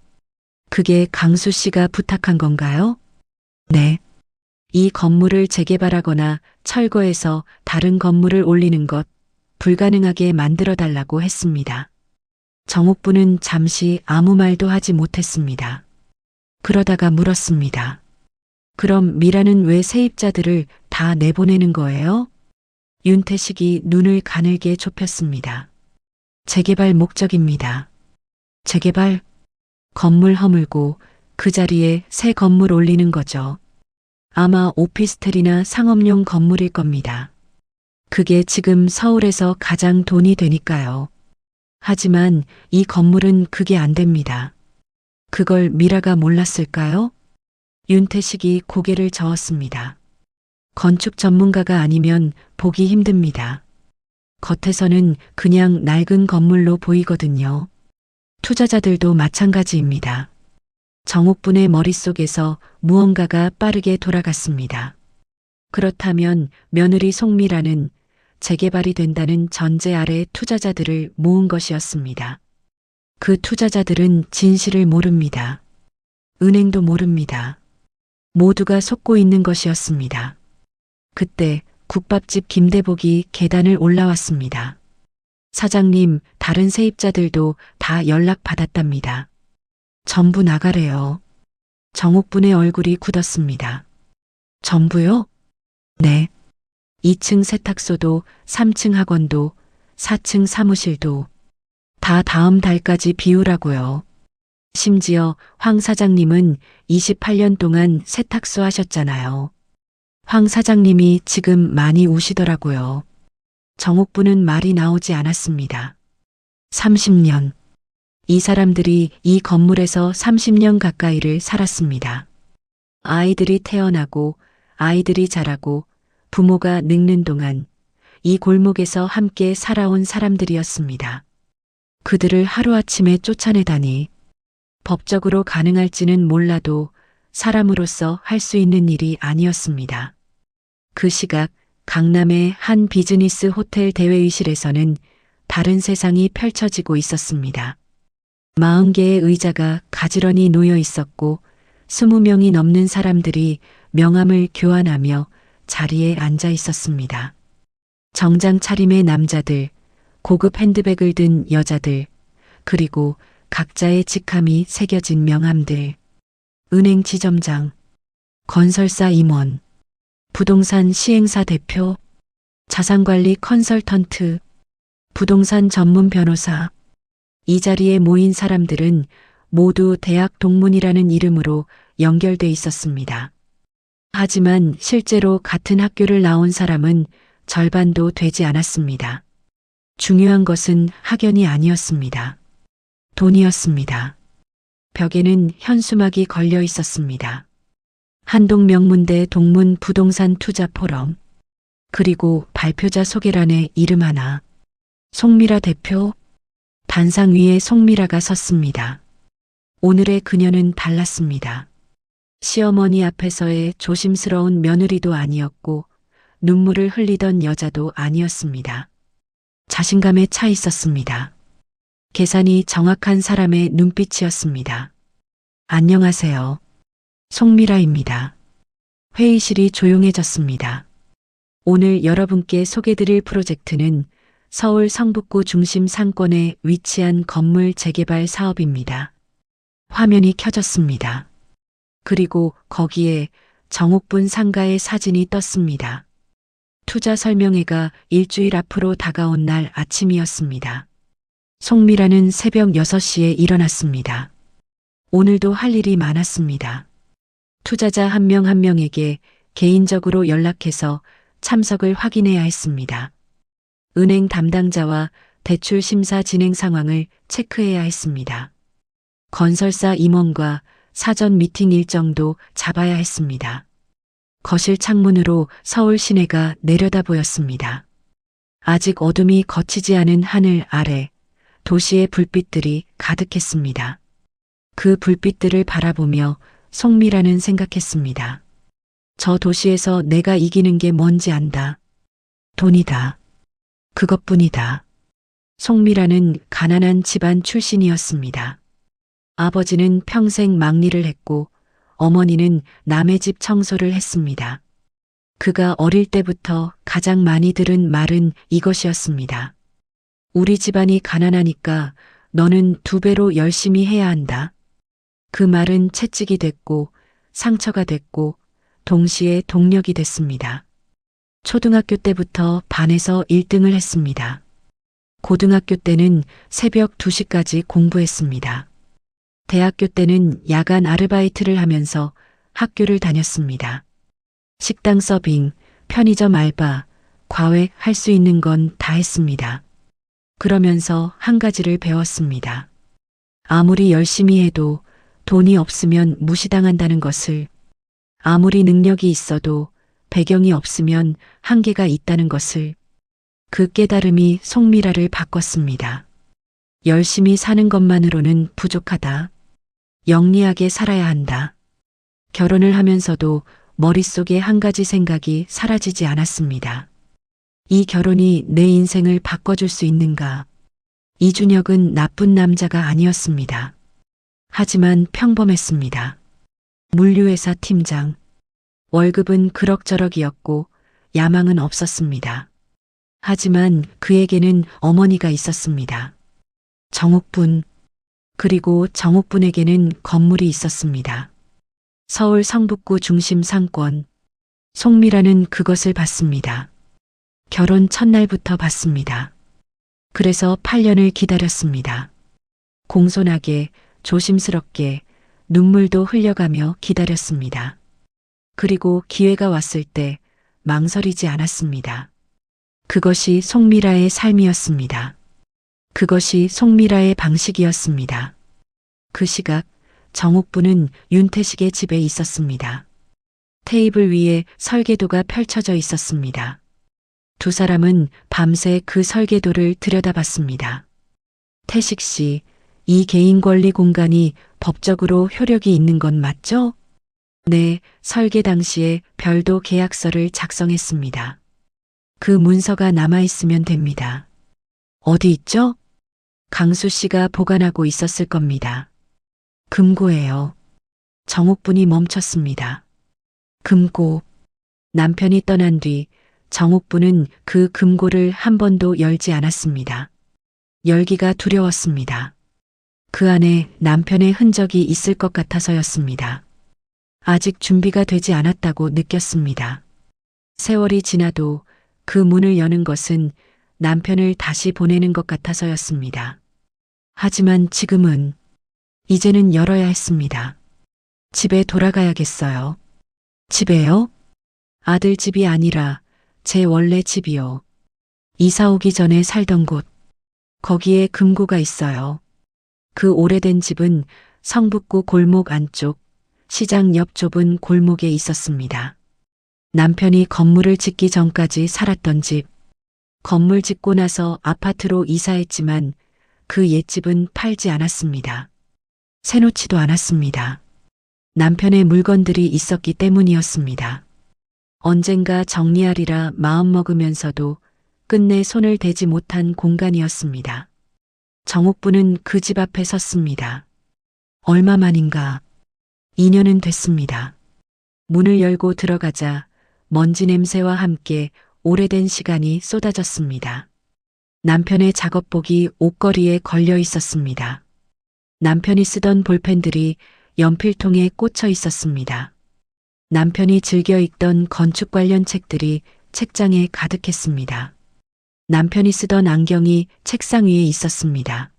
그게 강수 씨가 부탁한 건가요? 네. 이 건물을 재개발하거나 철거해서 다른 건물을 올리는 것 불가능하게 만들어 달라고 했습니다. 정옥분은 잠시 아무 말도 하지 못했습니다. 그러다가 물었습니다. 그럼 미라는 왜 세입자들을 다 내보내는 거예요? 윤태식이 눈을 가늘게 좁혔습니다. 재개발 목적입니다. 재개발? 건물 허물고 그 자리에 새 건물 올리는 거죠. 아마 오피스텔이나 상업용 건물일 겁니다. 그게 지금 서울에서 가장 돈이 되니까요. 하지만 이 건물은 그게 안 됩니다. 그걸 미라가 몰랐을까요? 윤태식이 고개를 저었습니다. 건축 전문가가 아니면 보기 힘듭니다. 겉에서는 그냥 낡은 건물로 보이거든요. 투자자들도 마찬가지입니다. 정옥분의 머릿속에서 무언가가 빠르게 돌아갔습니다. 그렇다면 며느리 송미라는 재개발이 된다는 전제 아래 투자자들을 모은 것이었습니다. 그 투자자들은 진실을 모릅니다. 은행도 모릅니다. 모두가 속고 있는 것이었습니다. 그때 국밥집 김대복이 계단을 올라왔습니다. 사장님, 다른 세입자들도 다 연락 받았답니다. 전부 나가래요. 정옥분의 얼굴이 굳었습니다. 전부요? 네. 2층 세탁소도 3층 학원도 4층 사무실도 다 다음 달까지 비우라고요. 심지어 황 사장님은 28년 동안 세탁소 하셨잖아요. 황 사장님이 지금 많이 우시더라고요. 정옥분은 말이 나오지 않았습니다. 30년. 이 사람들이 이 건물에서 30년 가까이를 살았습니다. 아이들이 태어나고 아이들이 자라고 부모가 늙는 동안 이 골목에서 함께 살아온 사람들이었습니다. 그들을 하루아침에 쫓아내다니 법적으로 가능할지는 몰라도 사람으로서 할 수 있는 일이 아니었습니다. 그 시각 강남의 한 비즈니스 호텔 대회의실에서는 다른 세상이 펼쳐지고 있었습니다. 40개의 의자가 가지런히 놓여 있었고 20명이 넘는 사람들이 명함을 교환하며 자리에 앉아 있었습니다. 정장 차림의 남자들, 고급 핸드백을 든 여자들, 그리고 각자의 직함이 새겨진 명함들, 은행 지점장, 건설사 임원, 부동산 시행사 대표, 자산관리 컨설턴트, 부동산 전문 변호사. 이 자리에 모인 사람들은 모두 대학 동문이라는 이름으로 연결돼 있었습니다. 하지만 실제로 같은 학교를 나온 사람은 절반도 되지 않았습니다. 중요한 것은 학연이 아니었습니다. 돈이었습니다. 벽에는 현수막이 걸려 있었습니다. 한동명문대 동문 부동산 투자 포럼, 그리고 발표자 소개란에 이름 하나, 송미라 대표. 단상 위에 송미라가 섰습니다. 오늘의 그녀는 달랐습니다. 시어머니 앞에서의 조심스러운 며느리도 아니었고 눈물을 흘리던 여자도 아니었습니다. 자신감에 차 있었습니다. 계산이 정확한 사람의 눈빛이었습니다. 안녕하세요. 송미라입니다. 회의실이 조용해졌습니다. 오늘 여러분께 소개드릴 프로젝트는 서울 성북구 중심 상권에 위치한 건물 재개발 사업입니다. 화면이 켜졌습니다. 그리고 거기에 정옥분 상가의 사진이 떴습니다. 투자 설명회가 일주일 앞으로 다가온 날 아침이었습니다. 송미라는 새벽 6시에 일어났습니다. 오늘도 할 일이 많았습니다. 투자자 한 명 한 명에게 개인적으로 연락해서 참석을 확인해야 했습니다. 은행 담당자와 대출 심사 진행 상황을 체크해야 했습니다. 건설사 임원과 사전 미팅 일정도 잡아야 했습니다. 거실 창문으로 서울 시내가 내려다 보였습니다. 아직 어둠이 걷히지 않은 하늘 아래 도시의 불빛들이 가득했습니다. 그 불빛들을 바라보며 송미라는 생각했습니다. 저 도시에서 내가 이기는 게 뭔지 안다. 돈이다. 그것뿐이다. 송미라는 가난한 집안 출신이었습니다. 아버지는 평생 막리를 했고 어머니는 남의 집 청소를 했습니다. 그가 어릴 때부터 가장 많이 들은 말은 이것이었습니다. 우리 집안이 가난하니까 너는 2배로 열심히 해야 한다. 그 말은 채찍이 됐고 상처가 됐고 동시에 동력이 됐습니다. 초등학교 때부터 반에서 1등을 했습니다. 고등학교 때는 새벽 2시까지 공부했습니다. 대학교 때는 야간 아르바이트를 하면서 학교를 다녔습니다. 식당 서빙, 편의점 알바, 과외 할 수 있는 건 다 했습니다. 그러면서 한 가지를 배웠습니다. 아무리 열심히 해도 돈이 없으면 무시당한다는 것을, 아무리 능력이 있어도 배경이 없으면 한계가 있다는 것을. 그 깨달음이 송미라를 바꿨습니다. 열심히 사는 것만으로는 부족하다. 영리하게 살아야 한다. 결혼을 하면서도 머릿속에 한 가지 생각이 사라지지 않았습니다. 이 결혼이 내 인생을 바꿔줄 수 있는가? 이준혁은 나쁜 남자가 아니었습니다. 하지만 평범했습니다. 물류회사 팀장. 월급은 그럭저럭이었고 야망은 없었습니다. 하지만 그에게는 어머니가 있었습니다. 정옥분. 그리고 정옥분에게는 건물이 있었습니다. 서울 성북구 중심 상권. 송미라는 그것을 봤습니다. 결혼 첫날부터 봤습니다. 그래서 8년을 기다렸습니다. 공손하게, 조심스럽게, 눈물도 흘려가며 기다렸습니다. 그리고 기회가 왔을 때 망설이지 않았습니다. 그것이 송미라의 삶이었습니다. 그것이 송미라의 방식이었습니다. 그 시각 정옥분은 윤태식의 집에 있었습니다. 테이블 위에 설계도가 펼쳐져 있었습니다. 두 사람은 밤새 그 설계도를 들여다봤습니다. 태식 씨, 이 개인 권리 공간이 법적으로 효력이 있는 건 맞죠? 네, 설계 당시에 별도 계약서를 작성했습니다. 그 문서가 남아있으면 됩니다. 어디 있죠? 강수 씨가 보관하고 있었을 겁니다. 금고예요. 정옥분이 멈췄습니다. 금고. 남편이 떠난 뒤 정옥분은 그 금고를 한 번도 열지 않았습니다. 열기가 두려웠습니다. 그 안에 남편의 흔적이 있을 것 같아서였습니다. 아직 준비가 되지 않았다고 느꼈습니다. 세월이 지나도 그 문을 여는 것은 남편을 다시 보내는 것 같아서였습니다. 하지만 지금은, 이제는 열어야 했습니다. 집에 돌아가야겠어요. 집에요? 아들 집이 아니라 제 원래 집이요. 이사 오기 전에 살던 곳. 거기에 금고가 있어요. 그 오래된 집은 성북구 골목 안쪽, 시장 옆 좁은 골목에 있었습니다. 남편이 건물을 짓기 전까지 살았던 집. 건물 짓고 나서 아파트로 이사했지만 그 옛집은 팔지 않았습니다. 새놓지도 않았습니다. 남편의 물건들이 있었기 때문이었습니다. 언젠가 정리하리라 마음먹으면서도 끝내 손을 대지 못한 공간이었습니다. 정옥부는 그 집 앞에 섰습니다. 얼마 만인가 2년은 됐습니다. 문을 열고 들어가자 먼지 냄새와 함께 오래된 시간이 쏟아졌습니다. 남편의 작업복이 옷걸이에 걸려 있었습니다. 남편이 쓰던 볼펜들이 연필통에 꽂혀 있었습니다. 남편이 즐겨 읽던 건축 관련 책들이 책장에 가득했습니다. 남편이 쓰던 안경이 책상 위에 있었습니다.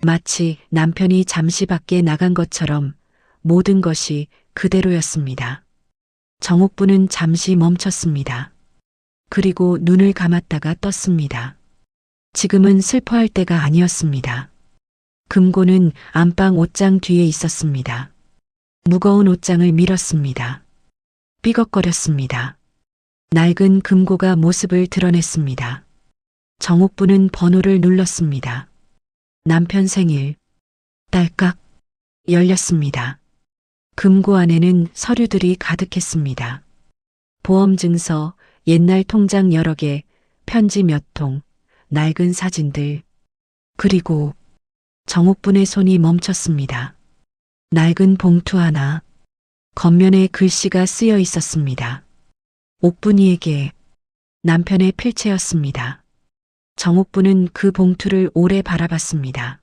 마치 남편이 잠시 밖에 나간 것처럼 모든 것이 그대로였습니다. 정옥부는 잠시 멈췄습니다. 그리고 눈을 감았다가 떴습니다. 지금은 슬퍼할 때가 아니었습니다. 금고는 안방 옷장 뒤에 있었습니다. 무거운 옷장을 밀었습니다. 삐걱거렸습니다. 낡은 금고가 모습을 드러냈습니다. 정옥부는 번호를 눌렀습니다. 남편 생일. 딸깍. 열렸습니다. 금고 안에는 서류들이 가득했습니다. 보험증서, 옛날 통장 여러 개, 편지 몇 통, 낡은 사진들. 그리고 정옥분의 손이 멈췄습니다. 낡은 봉투 하나. 겉면에 글씨가 쓰여 있었습니다. 옥분이에게. 남편의 필체였습니다. 정옥분은 그 봉투를 오래 바라봤습니다.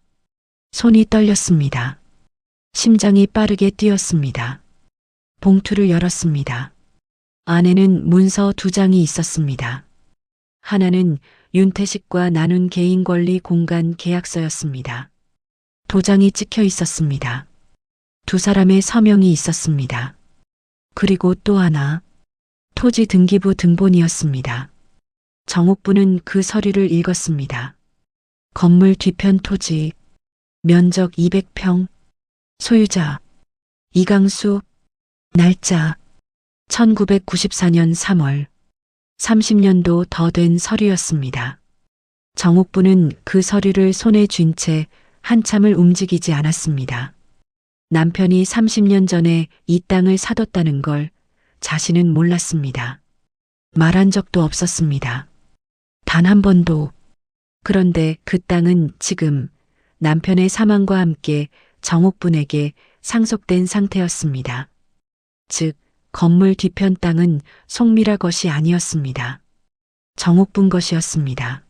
손이 떨렸습니다. 심장이 빠르게 뛰었습니다. 봉투를 열었습니다. 안에는 문서 2장이 있었습니다. 하나는 윤태식과 나눈 개인권리 공간 계약서였습니다. 도장이 찍혀 있었습니다. 2 사람의 서명이 있었습니다. 그리고 또 하나, 토지 등기부 등본이었습니다. 정옥부는 그 서류를 읽었습니다. 건물 뒤편 토지, 면적 200평, 소유자, 이강수, 날짜, 1994년 3월, 30년도 더 된 서류였습니다. 정옥부는 그 서류를 손에 쥔 채 한참을 움직이지 않았습니다. 남편이 30년 전에 이 땅을 사뒀다는 걸 자신은 몰랐습니다. 말한 적도 없었습니다. 단 한 번도. 그런데 그 땅은 지금 남편의 사망과 함께 정옥분에게 상속된 상태였습니다. 즉, 건물 뒤편 땅은 송미라 것이 아니었습니다. 정옥분 것이었습니다.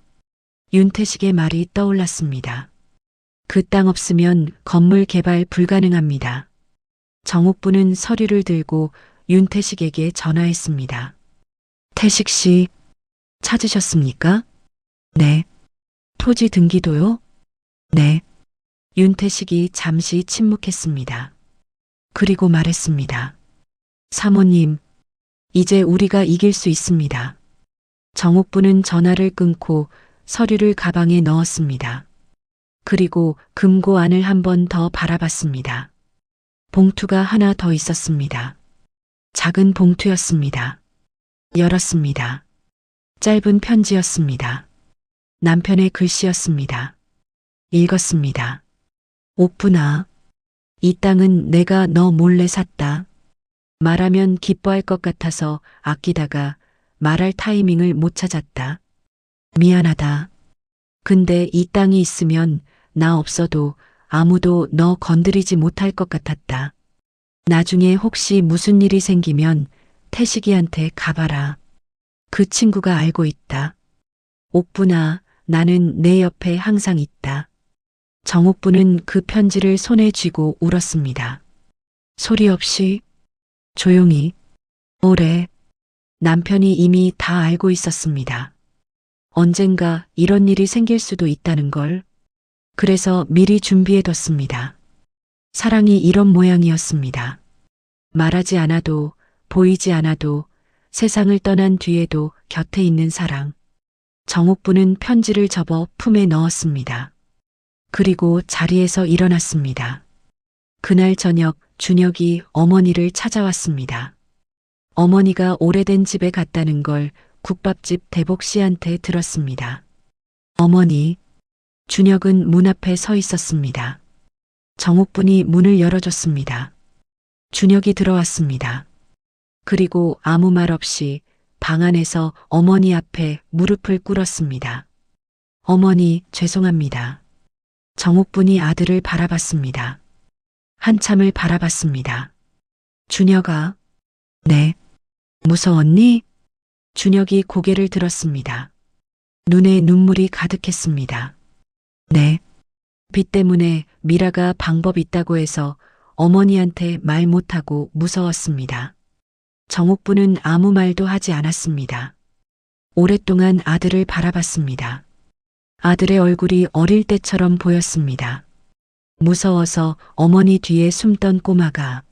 윤태식의 말이 떠올랐습니다. 그 땅 없으면 건물 개발 불가능합니다. 정옥분은 서류를 들고 윤태식에게 전화했습니다. 태식 씨, 찾으셨습니까? 네. 토지 등기도요? 네. 윤태식이 잠시 침묵했습니다. 그리고 말했습니다. 사모님, 이제 우리가 이길 수 있습니다. 정옥부는 전화를 끊고 서류를 가방에 넣었습니다. 그리고 금고 안을 한 번 더 바라봤습니다. 봉투가 하나 더 있었습니다. 작은 봉투였습니다. 열었습니다. 짧은 편지였습니다. 남편의 글씨였습니다. 읽었습니다. 옥분아, 이 땅은 내가 너 몰래 샀다. 말하면 기뻐할 것 같아서 아끼다가 말할 타이밍을 못 찾았다. 미안하다. 근데 이 땅이 있으면 나 없어도 아무도 너 건드리지 못할 것 같았다. 나중에 혹시 무슨 일이 생기면 태식이한테 가봐라. 그 친구가 알고 있다. 옥분아, 나는 내 옆에 항상 있다. 정옥분은 그 편지를 손에 쥐고 울었습니다. 소리 없이, 조용히, 오래. 남편이 이미 다 알고 있었습니다. 언젠가 이런 일이 생길 수도 있다는 걸. 그래서 미리 준비해뒀습니다. 사랑이 이런 모양이었습니다. 말하지 않아도, 보이지 않아도, 세상을 떠난 뒤에도 곁에 있는 사랑. 정옥부는 편지를 접어 품에 넣었습니다. 그리고 자리에서 일어났습니다. 그날 저녁 준혁이 어머니를 찾아왔습니다. 어머니가 오래된 집에 갔다는 걸 국밥집 대복 씨한테 들었습니다. 어머니, 준혁은 문 앞에 서 있었습니다. 정옥분이 문을 열어줬습니다. 준혁이 들어왔습니다. 그리고 아무 말 없이 방 안에서 어머니 앞에 무릎을 꿇었습니다. 어머니, 죄송합니다. 정옥분이 아들을 바라봤습니다. 한참을 바라봤습니다. 준혁아, 네. 무서웠니? 준혁이 고개를 들었습니다. 눈에 눈물이 가득했습니다. 네. 빚 때문에 미라가 방법 있다고 해서 어머니한테 말 못하고 무서웠습니다. 정옥부는 아무 말도 하지 않았습니다. 오랫동안 아들을 바라봤습니다. 아들의 얼굴이 어릴 때처럼 보였습니다. 무서워서 어머니 뒤에 숨던 꼬마가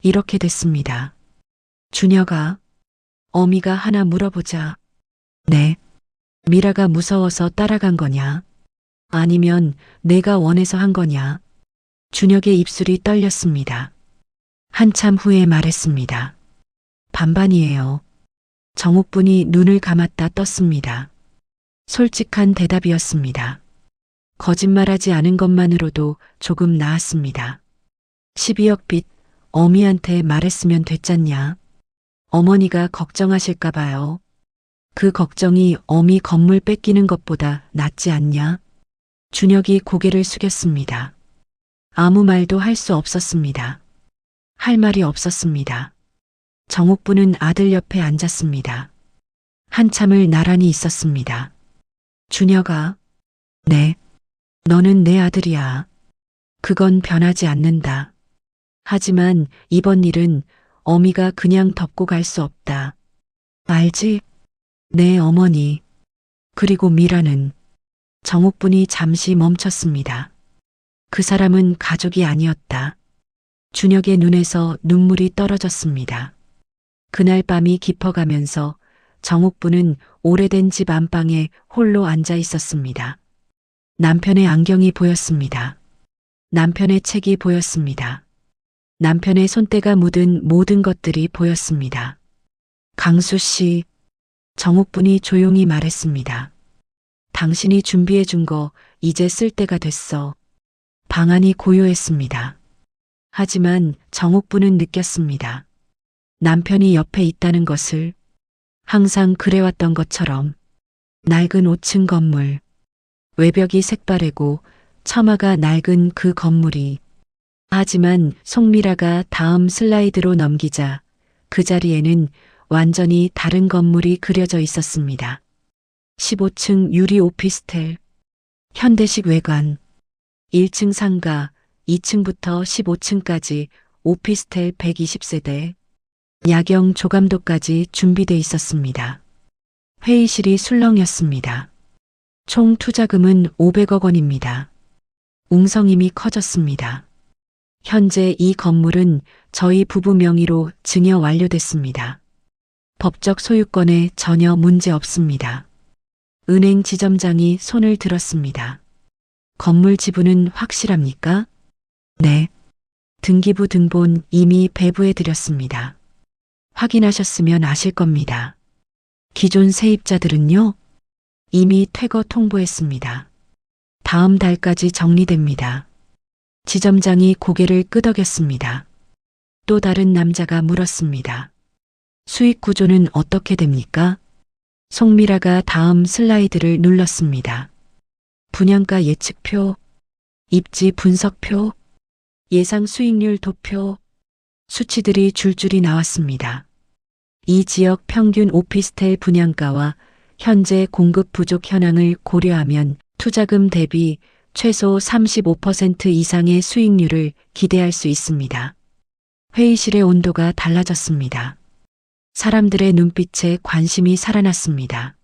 이렇게 됐습니다. 준혁아, 어미가 하나 물어보자. 네. 미라가 무서워서 따라간 거냐? 아니면 내가 원해서 한 거냐? 준혁의 입술이 떨렸습니다. 한참 후에 말했습니다. 반반이에요. 정옥분이 눈을 감았다 떴습니다. 솔직한 대답이었습니다. 거짓말하지 않은 것만으로도 조금 나았습니다. 12억 빚 어미한테 말했으면 됐잖냐. 어머니가 걱정하실까 봐요. 그 걱정이 어미 건물 뺏기는 것보다 낫지 않냐? 준혁이 고개를 숙였습니다. 아무 말도 할 수 없었습니다. 할 말이 없었습니다. 정옥부는 아들 옆에 앉았습니다. 한참을 나란히 있었습니다. 준혁아, 네. 너는 내 아들이야. 그건 변하지 않는다. 하지만 이번 일은 어미가 그냥 덮고 갈 수 없다. 알지? 내 어머니. 그리고 미라는. 정옥분이 잠시 멈췄습니다. 그 사람은 가족이 아니었다. 준혁의 눈에서 눈물이 떨어졌습니다. 그날 밤이 깊어가면서 정옥부는 오래된 집 안방에 홀로 앉아 있었습니다. 남편의 안경이 보였습니다. 남편의 책이 보였습니다. 남편의 손때가 묻은 모든 것들이 보였습니다. 강수 씨, 정옥분이 조용히 말했습니다. 당신이 준비해 준 거 이제 쓸 때가 됐어. 방안이 고요했습니다. 하지만 정옥분은 느꼈습니다. 남편이 옆에 있다는 것을 항상 그래왔던 것처럼 낡은 5층 건물, 외벽이 색바래고 처마가 낡은 그 건물이 하지만 송미라가 다음 슬라이드로 넘기자 그 자리에는 완전히 다른 건물이 그려져 있었습니다. 15층 유리 오피스텔, 현대식 외관, 1층 상가, 2층부터 15층까지 오피스텔 120세대, 야경 조감도까지 준비돼 있었습니다. 회의실이 술렁였습니다. 총 투자금은 500억 원입니다. 웅성임이 커졌습니다. 현재 이 건물은 저희 부부 명의로 증여 완료됐습니다. 법적 소유권에 전혀 문제 없습니다. 은행 지점장이 손을 들었습니다. 건물 지분은 확실합니까? 네. 등기부 등본 이미 배부해 드렸습니다. 확인하셨으면 아실 겁니다. 기존 세입자들은요? 이미 퇴거 통보했습니다. 다음 달까지 정리됩니다. 지점장이 고개를 끄덕였습니다. 또 다른 남자가 물었습니다. 수익 구조는 어떻게 됩니까? 송미라가 다음 슬라이드를 눌렀습니다. 분양가 예측표, 입지 분석표, 예상 수익률 도표, 수치들이 줄줄이 나왔습니다. 이 지역 평균 오피스텔 분양가와 현재 공급 부족 현황을 고려하면 투자금 대비 최소 35% 이상의 수익률을 기대할 수 있습니다. 회의실의 온도가 달라졌습니다. 사람들의 눈빛에 관심이 살아났습니다.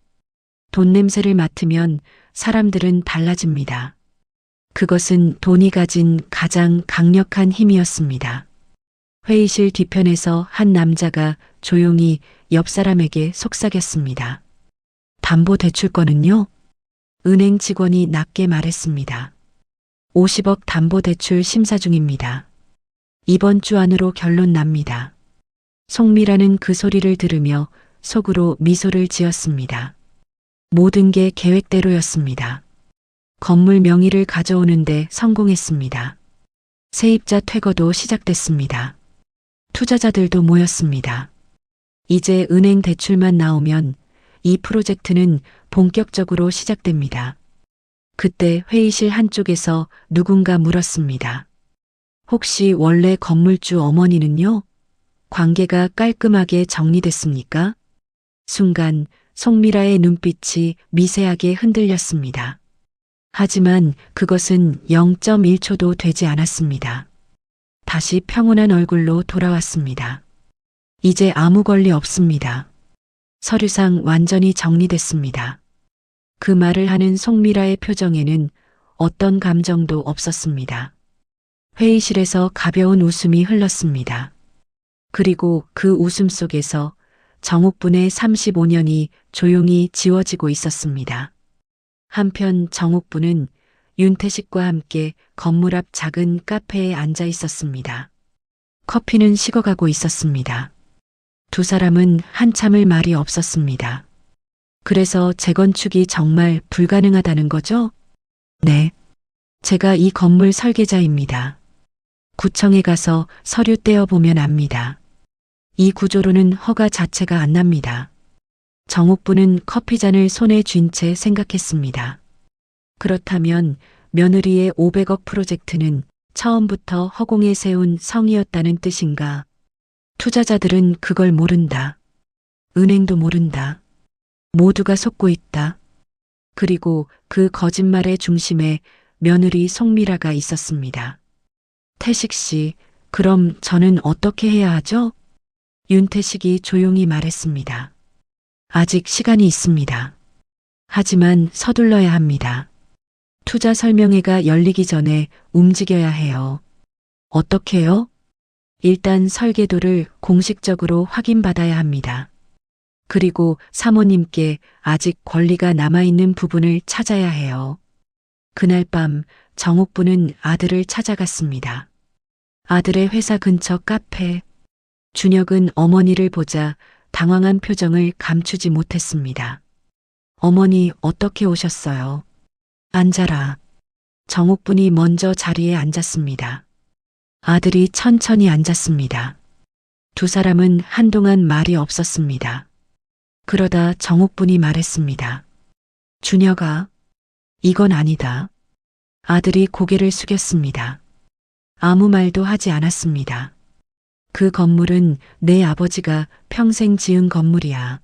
돈 냄새를 맡으면 사람들은 달라집니다. 그것은 돈이 가진 가장 강력한 힘이었습니다. 회의실 뒤편에서 한 남자가 조용히 옆 사람에게 속삭였습니다. 담보대출권은요? 은행 직원이 낮게 말했습니다. 50억 담보대출 심사 중입니다. 이번 주 안으로 결론 납니다. 송미라는 그 소리를 들으며 속으로 미소를 지었습니다. 모든 게 계획대로였습니다. 건물 명의를 가져오는데 성공했습니다. 세입자 퇴거도 시작됐습니다. 투자자들도 모였습니다. 이제 은행 대출만 나오면 이 프로젝트는 본격적으로 시작됩니다. 그때 회의실 한쪽에서 누군가 물었습니다. 혹시 원래 건물주 어머니는요? 관계가 깔끔하게 정리됐습니까? 순간 송미라의 눈빛이 미세하게 흔들렸습니다. 하지만 그것은 0.1초도 되지 않았습니다. 다시 평온한 얼굴로 돌아왔습니다. 이제 아무 권리 없습니다. 서류상 완전히 정리됐습니다. 그 말을 하는 송미라의 표정에는 어떤 감정도 없었습니다. 회의실에서 가벼운 웃음이 흘렀습니다. 그리고 그 웃음 속에서 정옥분의 35년이 조용히 지워지고 있었습니다. 한편 정옥분은 윤태식과 함께 건물 앞 작은 카페에 앉아 있었습니다. 커피는 식어가고 있었습니다. 두 사람은 한참을 말이 없었습니다. 그래서 재건축이 정말 불가능하다는 거죠? 네. 제가 이 건물 설계자입니다. 구청에 가서 서류 떼어보면 압니다. 이 구조로는 허가 자체가 안 납니다. 정옥부는 커피잔을 손에 쥔 채 생각했습니다. 그렇다면 며느리의 500억 프로젝트는 처음부터 허공에 세운 성이었다는 뜻인가? 투자자들은 그걸 모른다. 은행도 모른다. 모두가 속고 있다. 그리고 그 거짓말의 중심에 며느리 송미라가 있었습니다. 태식 씨, 그럼 저는 어떻게 해야 하죠? 윤태식이 조용히 말했습니다. 아직 시간이 있습니다. 하지만 서둘러야 합니다. 투자 설명회가 열리기 전에 움직여야 해요. 어떻게요? 일단 설계도를 공식적으로 확인받아야 합니다. 그리고 사모님께 아직 권리가 남아있는 부분을 찾아야 해요. 그날 밤 정옥부는 아들을 찾아갔습니다. 아들의 회사 근처 카페. 준혁은 어머니를 보자 당황한 표정을 감추지 못했습니다. 어머니 어떻게 오셨어요? 앉아라. 정옥분이 먼저 자리에 앉았습니다. 아들이 천천히 앉았습니다. 두 사람은 한동안 말이 없었습니다. 그러다 정옥분이 말했습니다. 준혁아, 이건 아니다. 아들이 고개를 숙였습니다. 아무 말도 하지 않았습니다. 그 건물은 내 아버지가 평생 지은 건물이야.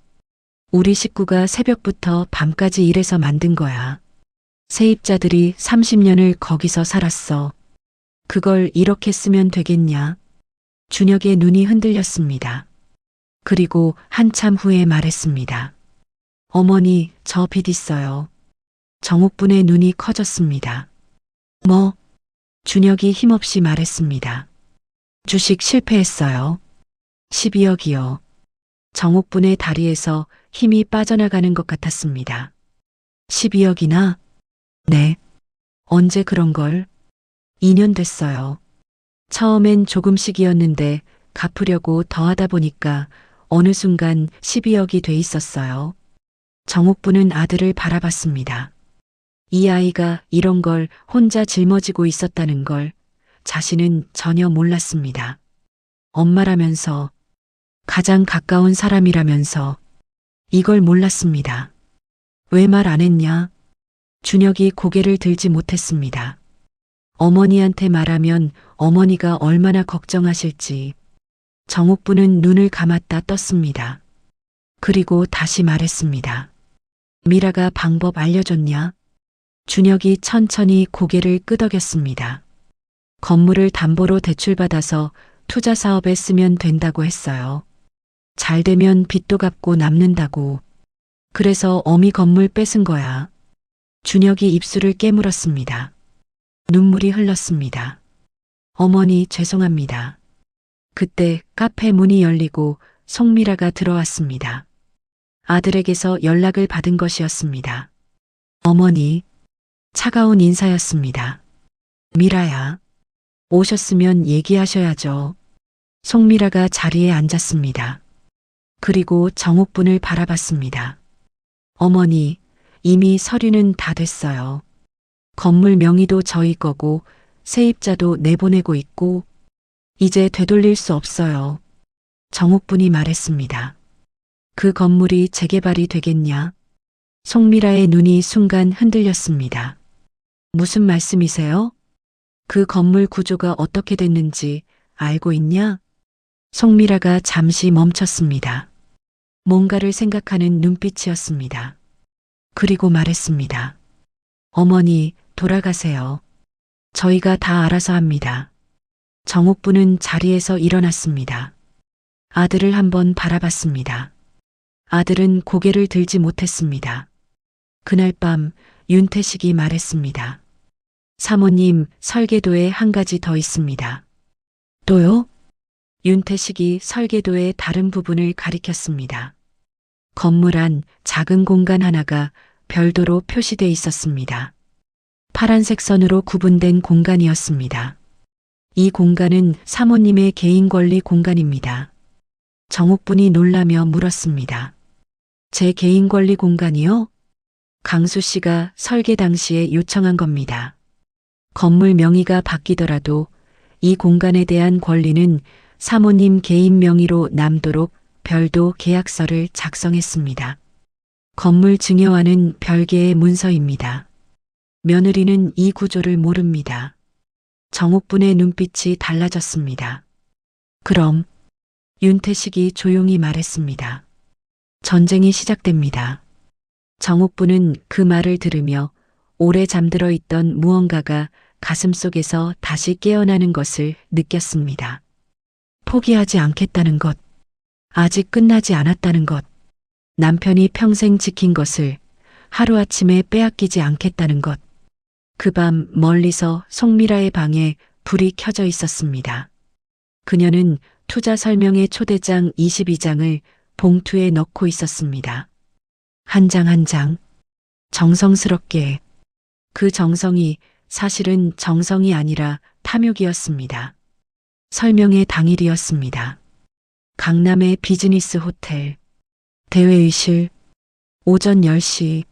우리 식구가 새벽부터 밤까지 일해서 만든 거야. 세입자들이 30년을 거기서 살았어. 그걸 이렇게 쓰면 되겠냐? 준혁의 눈이 흔들렸습니다. 그리고 한참 후에 말했습니다. 어머니, 저 빚 있어요. 정옥분의 눈이 커졌습니다. 뭐? 준혁이 힘없이 말했습니다. 주식 실패했어요. 12억이요. 정옥분의 다리에서 힘이 빠져나가는 것 같았습니다. 12억이나? 네. 언제 그런 걸? 2년 됐어요. 처음엔 조금씩이었는데 갚으려고 더하다 보니까 어느 순간 12억이 돼 있었어요. 정옥부는 아들을 바라봤습니다. 이 아이가 이런 걸 혼자 짊어지고 있었다는 걸, 자신은 전혀 몰랐습니다. 엄마라면서, 가장 가까운 사람이라면서 이걸 몰랐습니다. 왜 말 안 했냐? 준혁이 고개를 들지 못했습니다. 어머니한테 말하면 어머니가 얼마나 걱정하실지. 정옥부는 눈을 감았다 떴습니다. 그리고 다시 말했습니다. 미라가 방법 알려줬냐? 준혁이 천천히 고개를 끄덕였습니다. 건물을 담보로 대출받아서 투자 사업에 쓰면 된다고 했어요. 잘 되면 빚도 갚고 남는다고. 그래서 어미 건물 뺏은 거야. 준혁이 입술을 깨물었습니다. 눈물이 흘렀습니다. 어머니 죄송합니다. 그때 카페 문이 열리고 송미라가 들어왔습니다. 아들에게서 연락을 받은 것이었습니다. 어머니, 차가운 인사였습니다. 미라야, 오셨으면 얘기하셔야죠. 송미라가 자리에 앉았습니다. 그리고 정옥분을 바라봤습니다. 어머니, 이미 서류는 다 됐어요. 건물 명의도 저희 거고 세입자도 내보내고 있고 이제 되돌릴 수 없어요. 정옥분이 말했습니다. 그 건물이 재개발이 되겠냐? 송미라의 눈이 순간 흔들렸습니다. 무슨 말씀이세요? 그 건물 구조가 어떻게 됐는지 알고 있냐? 송미라가 잠시 멈췄습니다. 뭔가를 생각하는 눈빛이었습니다. 그리고 말했습니다. 어머니, 돌아가세요. 저희가 다 알아서 합니다. 정옥부는 자리에서 일어났습니다. 아들을 한번 바라봤습니다. 아들은 고개를 들지 못했습니다. 그날 밤 윤태식이 말했습니다. 사모님, 설계도에 한 가지 더 있습니다. 또요? 윤태식이 설계도의 다른 부분을 가리켰습니다. 건물 안 작은 공간 하나가 별도로 표시돼 있었습니다. 파란색 선으로 구분된 공간이었습니다. 이 공간은 사모님의 개인 권리 공간입니다. 정옥분이 놀라며 물었습니다. 제 개인 권리 공간이요? 강수 씨가 설계 당시에 요청한 겁니다. 건물 명의가 바뀌더라도 이 공간에 대한 권리는 사모님 개인 명의로 남도록 별도 계약서를 작성했습니다. 건물 증여와는 별개의 문서입니다. 며느리는 이 구조를 모릅니다. 정옥분의 눈빛이 달라졌습니다. 그럼 윤태식이 조용히 말했습니다. 전쟁이 시작됩니다. 정옥분은 그 말을 들으며 오래 잠들어 있던 무언가가 가슴속에서 다시 깨어나는 것을 느꼈습니다. 포기하지 않겠다는 것, 아직 끝나지 않았다는 것, 남편이 평생 지킨 것을 하루아침에 빼앗기지 않겠다는 것. 그 밤 멀리서 송미라의 방에 불이 켜져 있었습니다. 그녀는 투자 설명회 초대장 22장을 봉투에 넣고 있었습니다. 한 장 한 장, 정성스럽게. 그 정성이 사실은 정성이 아니라 탐욕이었습니다. 설명회 당일이었습니다. 강남의 비즈니스 호텔, 대회의실, 오전 10시,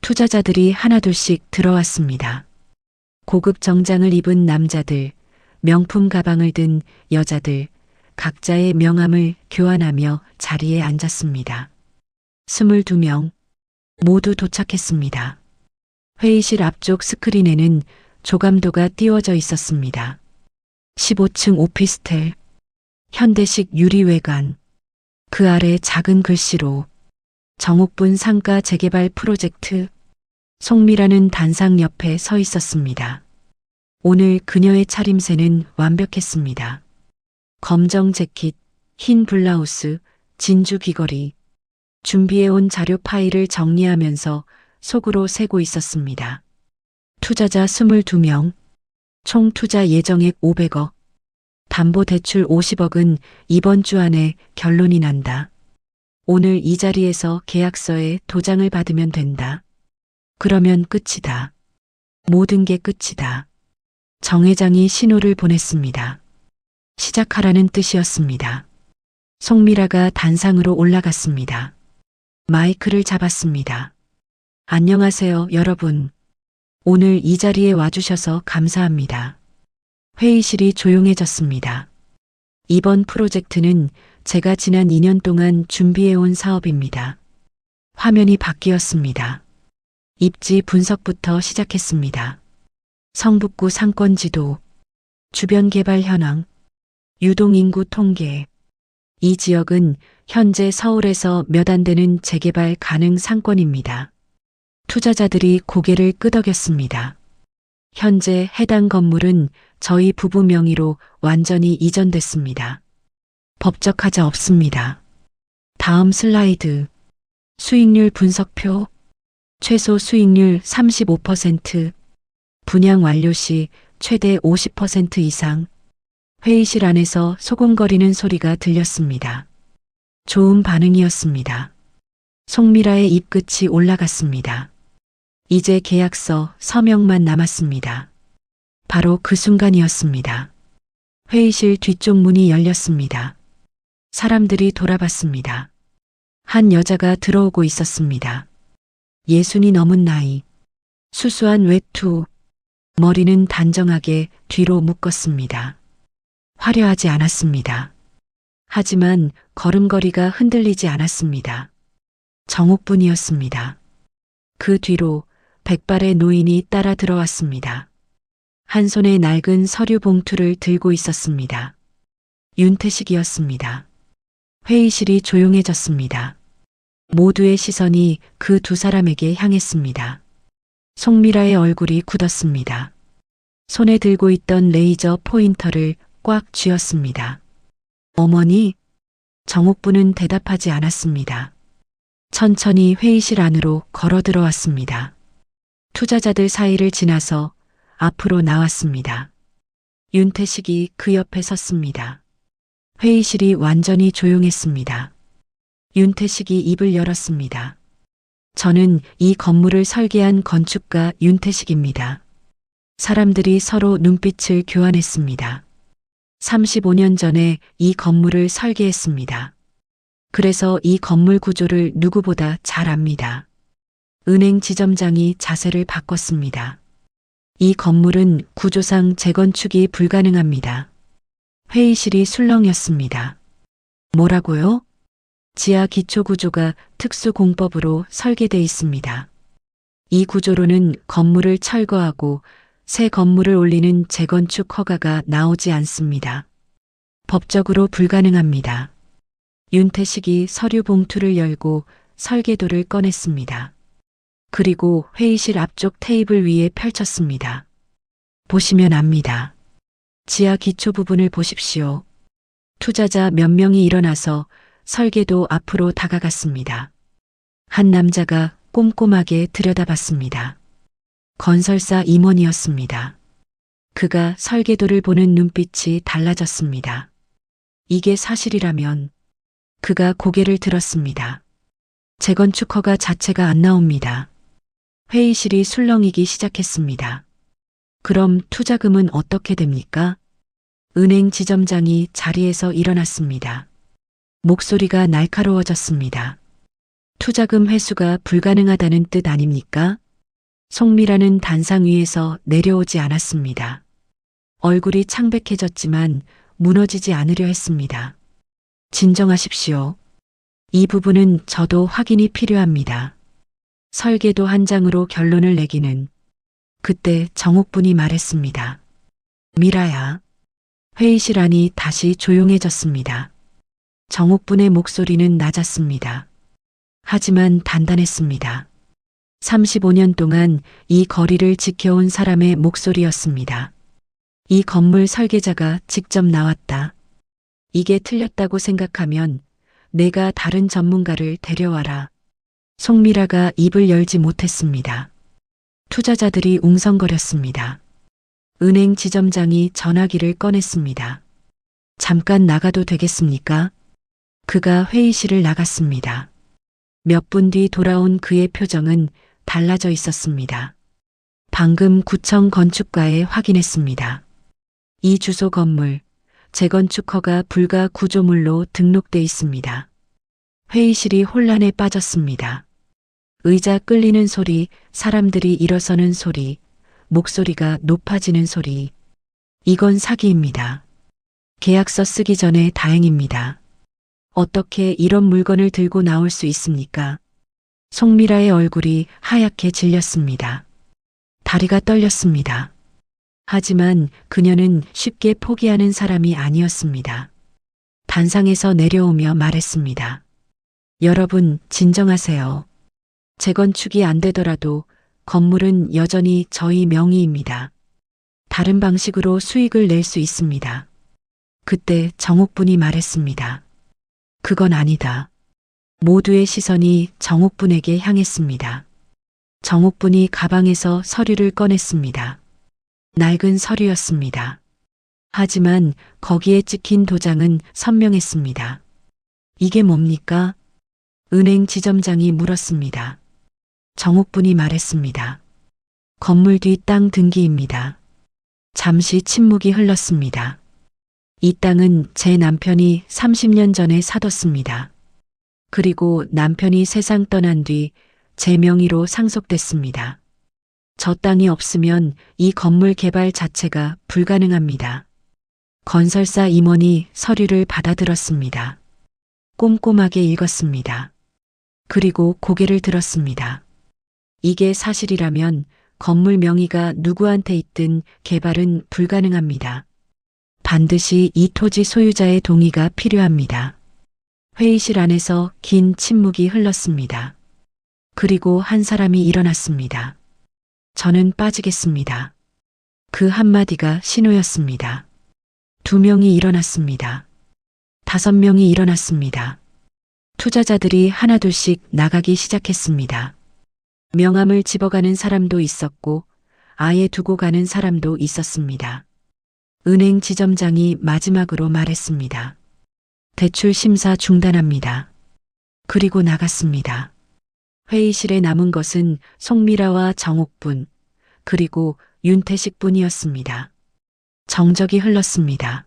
투자자들이 하나둘씩 들어왔습니다. 고급 정장을 입은 남자들, 명품 가방을 든 여자들, 각자의 명함을 교환하며 자리에 앉았습니다. 22명, 모두 도착했습니다. 회의실 앞쪽 스크린에는 조감도가 띄워져 있었습니다. 15층 오피스텔, 현대식 유리외관, 그 아래 작은 글씨로 정옥분 상가 재개발 프로젝트, 송미라는 단상 옆에 서 있었습니다. 오늘 그녀의 차림새는 완벽했습니다. 검정 재킷, 흰 블라우스, 진주 귀걸이. 준비해온 자료 파일을 정리하면서 속으로 세고 있었습니다. 투자자 22명, 총 투자 예정액 500억, 담보대출 50억은 이번 주 안에 결론이 난다. 오늘 이 자리에서 계약서에 도장을 받으면 된다. 그러면 끝이다. 모든 게 끝이다. 정 회장이 신호를 보냈습니다. 시작하라는 뜻이었습니다. 송미라가 단상으로 올라갔습니다. 마이크를 잡았습니다. 안녕하세요, 여러분. 오늘 이 자리에 와주셔서 감사합니다. 회의실이 조용해졌습니다. 이번 프로젝트는 제가 지난 2년 동안 준비해온 사업입니다. 화면이 바뀌었습니다. 입지 분석부터 시작했습니다. 성북구 상권지도, 주변 개발 현황, 유동인구 통계. 이 지역은 현재 서울에서 몇 안 되는 재개발 가능 상권입니다. 투자자들이 고개를 끄덕였습니다. 현재 해당 건물은 저희 부부 명의로 완전히 이전됐습니다. 법적 하자 없습니다. 다음 슬라이드. 수익률 분석표. 최소 수익률 35%. 분양 완료 시 최대 50% 이상. 회의실 안에서 소곤거리는 소리가 들렸습니다. 좋은 반응이었습니다. 송미라의 입끝이 올라갔습니다. 이제 계약서 서명만 남았습니다. 바로 그 순간이었습니다. 회의실 뒤쪽 문이 열렸습니다. 사람들이 돌아봤습니다. 한 여자가 들어오고 있었습니다. 60이 넘은 나이. 수수한 외투. 머리는 단정하게 뒤로 묶었습니다. 화려하지 않았습니다. 하지만 걸음걸이가 흔들리지 않았습니다. 정옥분이었습니다. 그 뒤로 백발의 노인이 따라 들어왔습니다. 한 손에 낡은 서류 봉투를 들고 있었습니다. 윤태식이었습니다. 회의실이 조용해졌습니다. 모두의 시선이 그 두 사람에게 향했습니다. 송미라의 얼굴이 굳었습니다. 손에 들고 있던 레이저 포인터를 꽉 쥐었습니다. 어머니? 정옥부는 대답하지 않았습니다. 천천히 회의실 안으로 걸어 들어왔습니다. 투자자들 사이를 지나서 앞으로 나왔습니다. 윤태식이 그 옆에 섰습니다. 회의실이 완전히 조용했습니다. 윤태식이 입을 열었습니다. 저는 이 건물을 설계한 건축가 윤태식입니다. 사람들이 서로 눈빛을 교환했습니다. 35년 전에 이 건물을 설계했습니다. 그래서 이 건물 구조를 누구보다 잘 압니다. 은행 지점장이 자세를 바꿨습니다. 이 건물은 구조상 재건축이 불가능합니다. 회의실이 술렁였습니다. 뭐라고요? 지하 기초 구조가 특수공법으로 설계돼 있습니다. 이 구조로는 건물을 철거하고 새 건물을 올리는 재건축 허가가 나오지 않습니다. 법적으로 불가능합니다. 윤태식이 서류 봉투를 열고 설계도를 꺼냈습니다. 그리고 회의실 앞쪽 테이블 위에 펼쳤습니다. 보시면 압니다. 지하 기초 부분을 보십시오. 투자자 몇 명이 일어나서 설계도 앞으로 다가갔습니다. 한 남자가 꼼꼼하게 들여다봤습니다. 건설사 임원이었습니다. 그가 설계도를 보는 눈빛이 달라졌습니다. 이게 사실이라면 그가 고개를 들었습니다. 재건축 허가 자체가 안 나옵니다. 회의실이 술렁이기 시작했습니다. 그럼 투자금은 어떻게 됩니까? 은행 지점장이 자리에서 일어났습니다. 목소리가 날카로워졌습니다. 투자금 회수가 불가능하다는 뜻 아닙니까? 송미라는 단상 위에서 내려오지 않았습니다. 얼굴이 창백해졌지만 무너지지 않으려 했습니다. 진정하십시오. 이 부분은 저도 확인이 필요합니다. 설계도 한 장으로 결론을 내기는. 그때 정옥분이 말했습니다. 미라야. 회의실 안이 다시 조용해졌습니다. 정옥분의 목소리는 낮았습니다. 하지만 단단했습니다. 35년 동안 이 거리를 지켜온 사람의 목소리였습니다. 이 건물 설계자가 직접 나왔다. 이게 틀렸다고 생각하면 내가 다른 전문가를 데려와라. 송미라가 입을 열지 못했습니다. 투자자들이 웅성거렸습니다. 은행 지점장이 전화기를 꺼냈습니다. 잠깐 나가도 되겠습니까? 그가 회의실을 나갔습니다. 몇 분 뒤 돌아온 그의 표정은 달라져 있었습니다. 방금 구청 건축가에 확인했습니다. 이 주소 건물, 재건축 허가 불가 구조물로 등록돼 있습니다. 회의실이 혼란에 빠졌습니다. 의자 끌리는 소리, 사람들이 일어서는 소리, 목소리가 높아지는 소리. 이건 사기입니다. 계약서 쓰기 전에 다행입니다. 어떻게 이런 물건을 들고 나올 수 있습니까? 송미라의 얼굴이 하얗게 질렸습니다. 다리가 떨렸습니다. 하지만 그녀는 쉽게 포기하는 사람이 아니었습니다. 단상에서 내려오며 말했습니다. 여러분, 진정하세요. 재건축이 안 되더라도 건물은 여전히 저희 명의입니다. 다른 방식으로 수익을 낼 수 있습니다. 그때 정옥분이 말했습니다. 그건 아니다. 모두의 시선이 정옥분에게 향했습니다. 정옥분이 가방에서 서류를 꺼냈습니다. 낡은 서류였습니다. 하지만 거기에 찍힌 도장은 선명했습니다. 이게 뭡니까? 은행 지점장이 물었습니다. 정옥분이 말했습니다. 건물 뒤 땅 등기입니다. 잠시 침묵이 흘렀습니다. 이 땅은 제 남편이 30년 전에 사뒀습니다. 그리고 남편이 세상 떠난 뒤 제 명의로 상속됐습니다. 저 땅이 없으면 이 건물 개발 자체가 불가능합니다. 건설사 임원이 서류를 받아들었습니다. 꼼꼼하게 읽었습니다. 그리고 고개를 들었습니다. 이게 사실이라면 건물 명의가 누구한테 있든 개발은 불가능합니다. 반드시 이 토지 소유자의 동의가 필요합니다. 회의실 안에서 긴 침묵이 흘렀습니다. 그리고 한 사람이 일어났습니다. 저는 빠지겠습니다. 그 한마디가 신호였습니다. 2명이 일어났습니다. 5명이 일어났습니다. 투자자들이 하나둘씩 나가기 시작했습니다. 명함을 집어가는 사람도 있었고 아예 두고 가는 사람도 있었습니다. 은행 지점장이 마지막으로 말했습니다. 대출 심사 중단합니다. 그리고 나갔습니다. 회의실에 남은 것은 송미라와 정옥분, 그리고 윤태식 분이었습니다. 정적이 흘렀습니다.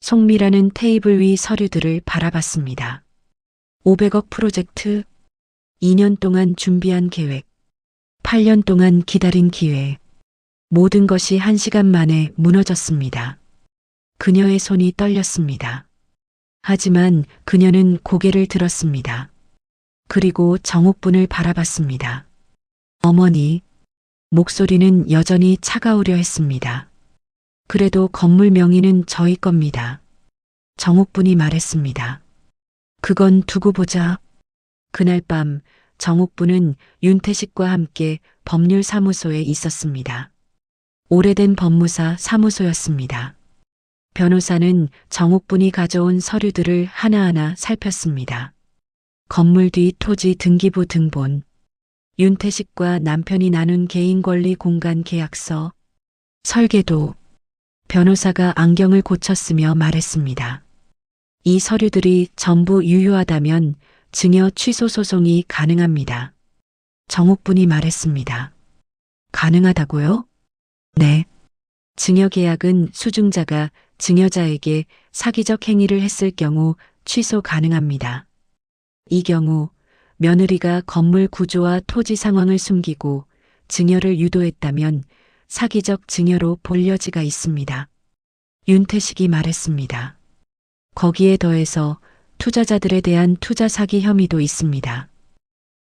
송미라는 테이블 위 서류들을 바라봤습니다. 500억 프로젝트, 2년 동안 준비한 계획, 8년 동안 기다린 기회, 모든 것이 1시간 만에 무너졌습니다. 그녀의 손이 떨렸습니다. 하지만 그녀는 고개를 들었습니다. 그리고 정옥분을 바라봤습니다. 어머니, 목소리는 여전히 차가우려 했습니다. 그래도 건물 명의는 저희 겁니다. 정옥분이 말했습니다. 그건 두고 보자. 그날 밤 정옥분은 윤태식과 함께 법률사무소에 있었습니다. 오래된 법무사 사무소였습니다. 변호사는 정옥분이 가져온 서류들을 하나하나 살폈습니다. 건물 뒤 토지 등기부 등본, 윤태식과 남편이 나눈 개인권리 공간 계약서, 설계도. 변호사가 안경을 고쳤으며 말했습니다. 이 서류들이 전부 유효하다면 증여 취소 소송이 가능합니다. 정옥분이 말했습니다. 가능하다고요? 네. 증여 계약은 수증자가 증여자에게 사기적 행위를 했을 경우 취소 가능합니다. 이 경우 며느리가 건물 구조와 토지 상황을 숨기고 증여를 유도했다면 사기적 증여로 볼 여지가 있습니다. 윤태식이 말했습니다. 거기에 더해서 투자자들에 대한 투자 사기 혐의도 있습니다.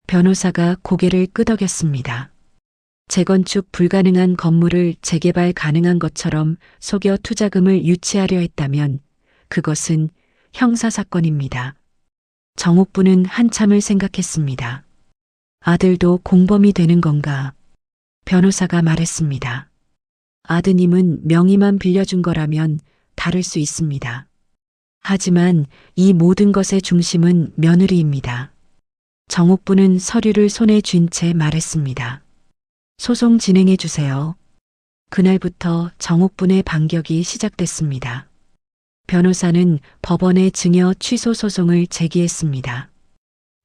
변호사가 고개를 끄덕였습니다. 재건축 불가능한 건물을 재개발 가능한 것처럼 속여 투자금을 유치하려 했다면 그것은 형사사건입니다. 정옥분은 한참을 생각했습니다. 아들도 공범이 되는 건가? 변호사가 말했습니다. 아드님은 명의만 빌려준 거라면 다를 수 있습니다. 하지만 이 모든 것의 중심은 며느리입니다. 정옥분은 서류를 손에 쥔 채 말했습니다. 소송 진행해 주세요. 그날부터 정옥분의 반격이 시작됐습니다. 변호사는 법원에 증여 취소 소송을 제기했습니다.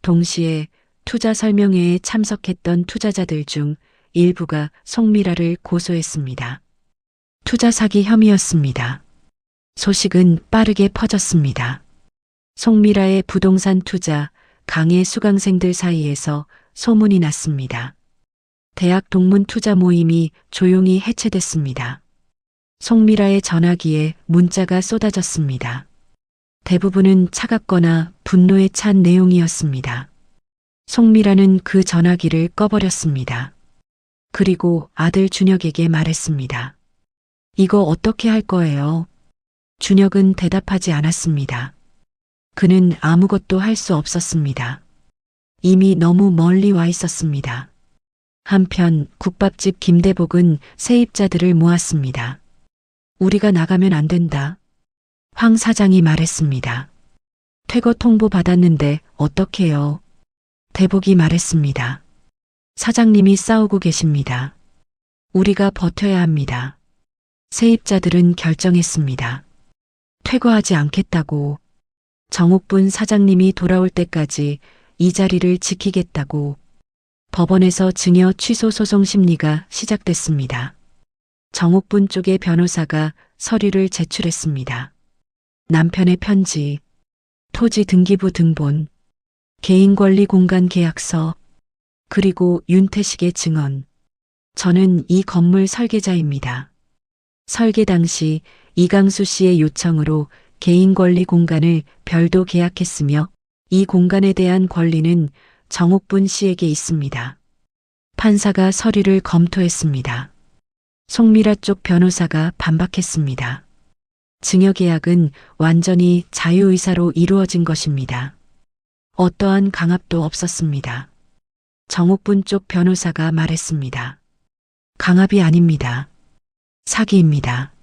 동시에 투자 설명회에 참석했던 투자자들 중 일부가 송미라를 고소했습니다. 투자 사기 혐의였습니다. 소식은 빠르게 퍼졌습니다. 송미라의 부동산 투자 강의 수강생들 사이에서 소문이 났습니다. 대학 동문 투자 모임이 조용히 해체됐습니다. 송미라의 전화기에 문자가 쏟아졌습니다. 대부분은 차갑거나 분노에 찬 내용이었습니다. 송미라는 그 전화기를 꺼버렸습니다. 그리고 아들 준혁에게 말했습니다. 이거 어떻게 할 거예요? 준혁은 대답하지 않았습니다. 그는 아무것도 할 수 없었습니다. 이미 너무 멀리 와 있었습니다. 한편 국밥집 김대복은 세입자들을 모았습니다. 우리가 나가면 안 된다. 황 사장이 말했습니다. 퇴거 통보 받았는데 어떡해요? 대복이 말했습니다. 사장님이 싸우고 계십니다. 우리가 버텨야 합니다. 세입자들은 결정했습니다. 퇴거하지 않겠다고. 정옥분 사장님이 돌아올 때까지 이 자리를 지키겠다고. 법원에서 증여 취소 소송 심리가 시작됐습니다. 정옥분 쪽의 변호사가 서류를 제출했습니다. 남편의 편지, 토지 등기부 등본, 개인권리 공간 계약서, 그리고 윤태식의 증언. 저는 이 건물 설계자입니다. 설계 당시 이강수 씨의 요청으로 개인권리 공간을 별도 계약했으며 이 공간에 대한 권리는 정옥분 씨에게 있습니다. 판사가 서류를 검토했습니다. 송미라 쪽 변호사가 반박했습니다. 증여 계약은 완전히 자유의사로 이루어진 것입니다. 어떠한 강압도 없었습니다. 정옥분 쪽 변호사가 말했습니다. 강압이 아닙니다. 사기입니다.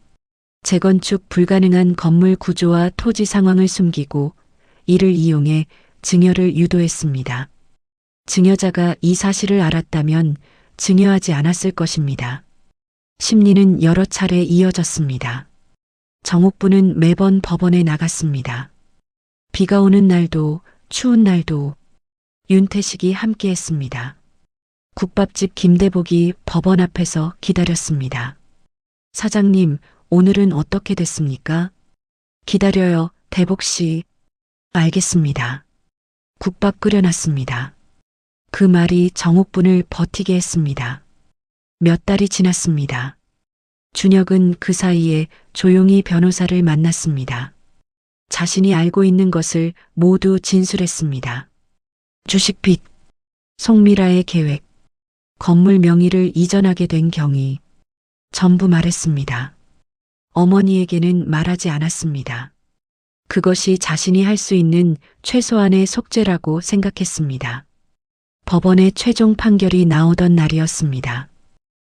재건축 불가능한 건물 구조와 토지 상황을 숨기고 이를 이용해 증여를 유도했습니다. 증여자가 이 사실을 알았다면 증여하지 않았을 것입니다. 심리는 여러 차례 이어졌습니다. 정옥분은 매번 법원에 나갔습니다. 비가 오는 날도 추운 날도 윤태식이 함께했습니다. 국밥집 김대복이 법원 앞에서 기다렸습니다. 사장님, 오늘은 어떻게 됐습니까? 기다려요, 대복씨. 알겠습니다. 국밥 끓여놨습니다. 그 말이 정옥분을 버티게 했습니다. 몇 달이 지났습니다. 준혁은 그 사이에 조용히 변호사를 만났습니다. 자신이 알고 있는 것을 모두 진술했습니다. 주식빚, 송미라의 계획, 건물 명의를 이전하게 된 경위, 전부 말했습니다. 어머니에게는 말하지 않았습니다. 그것이 자신이 할 수 있는 최소한의 속죄라고 생각했습니다. 법원의 최종 판결이 나오던 날이었습니다.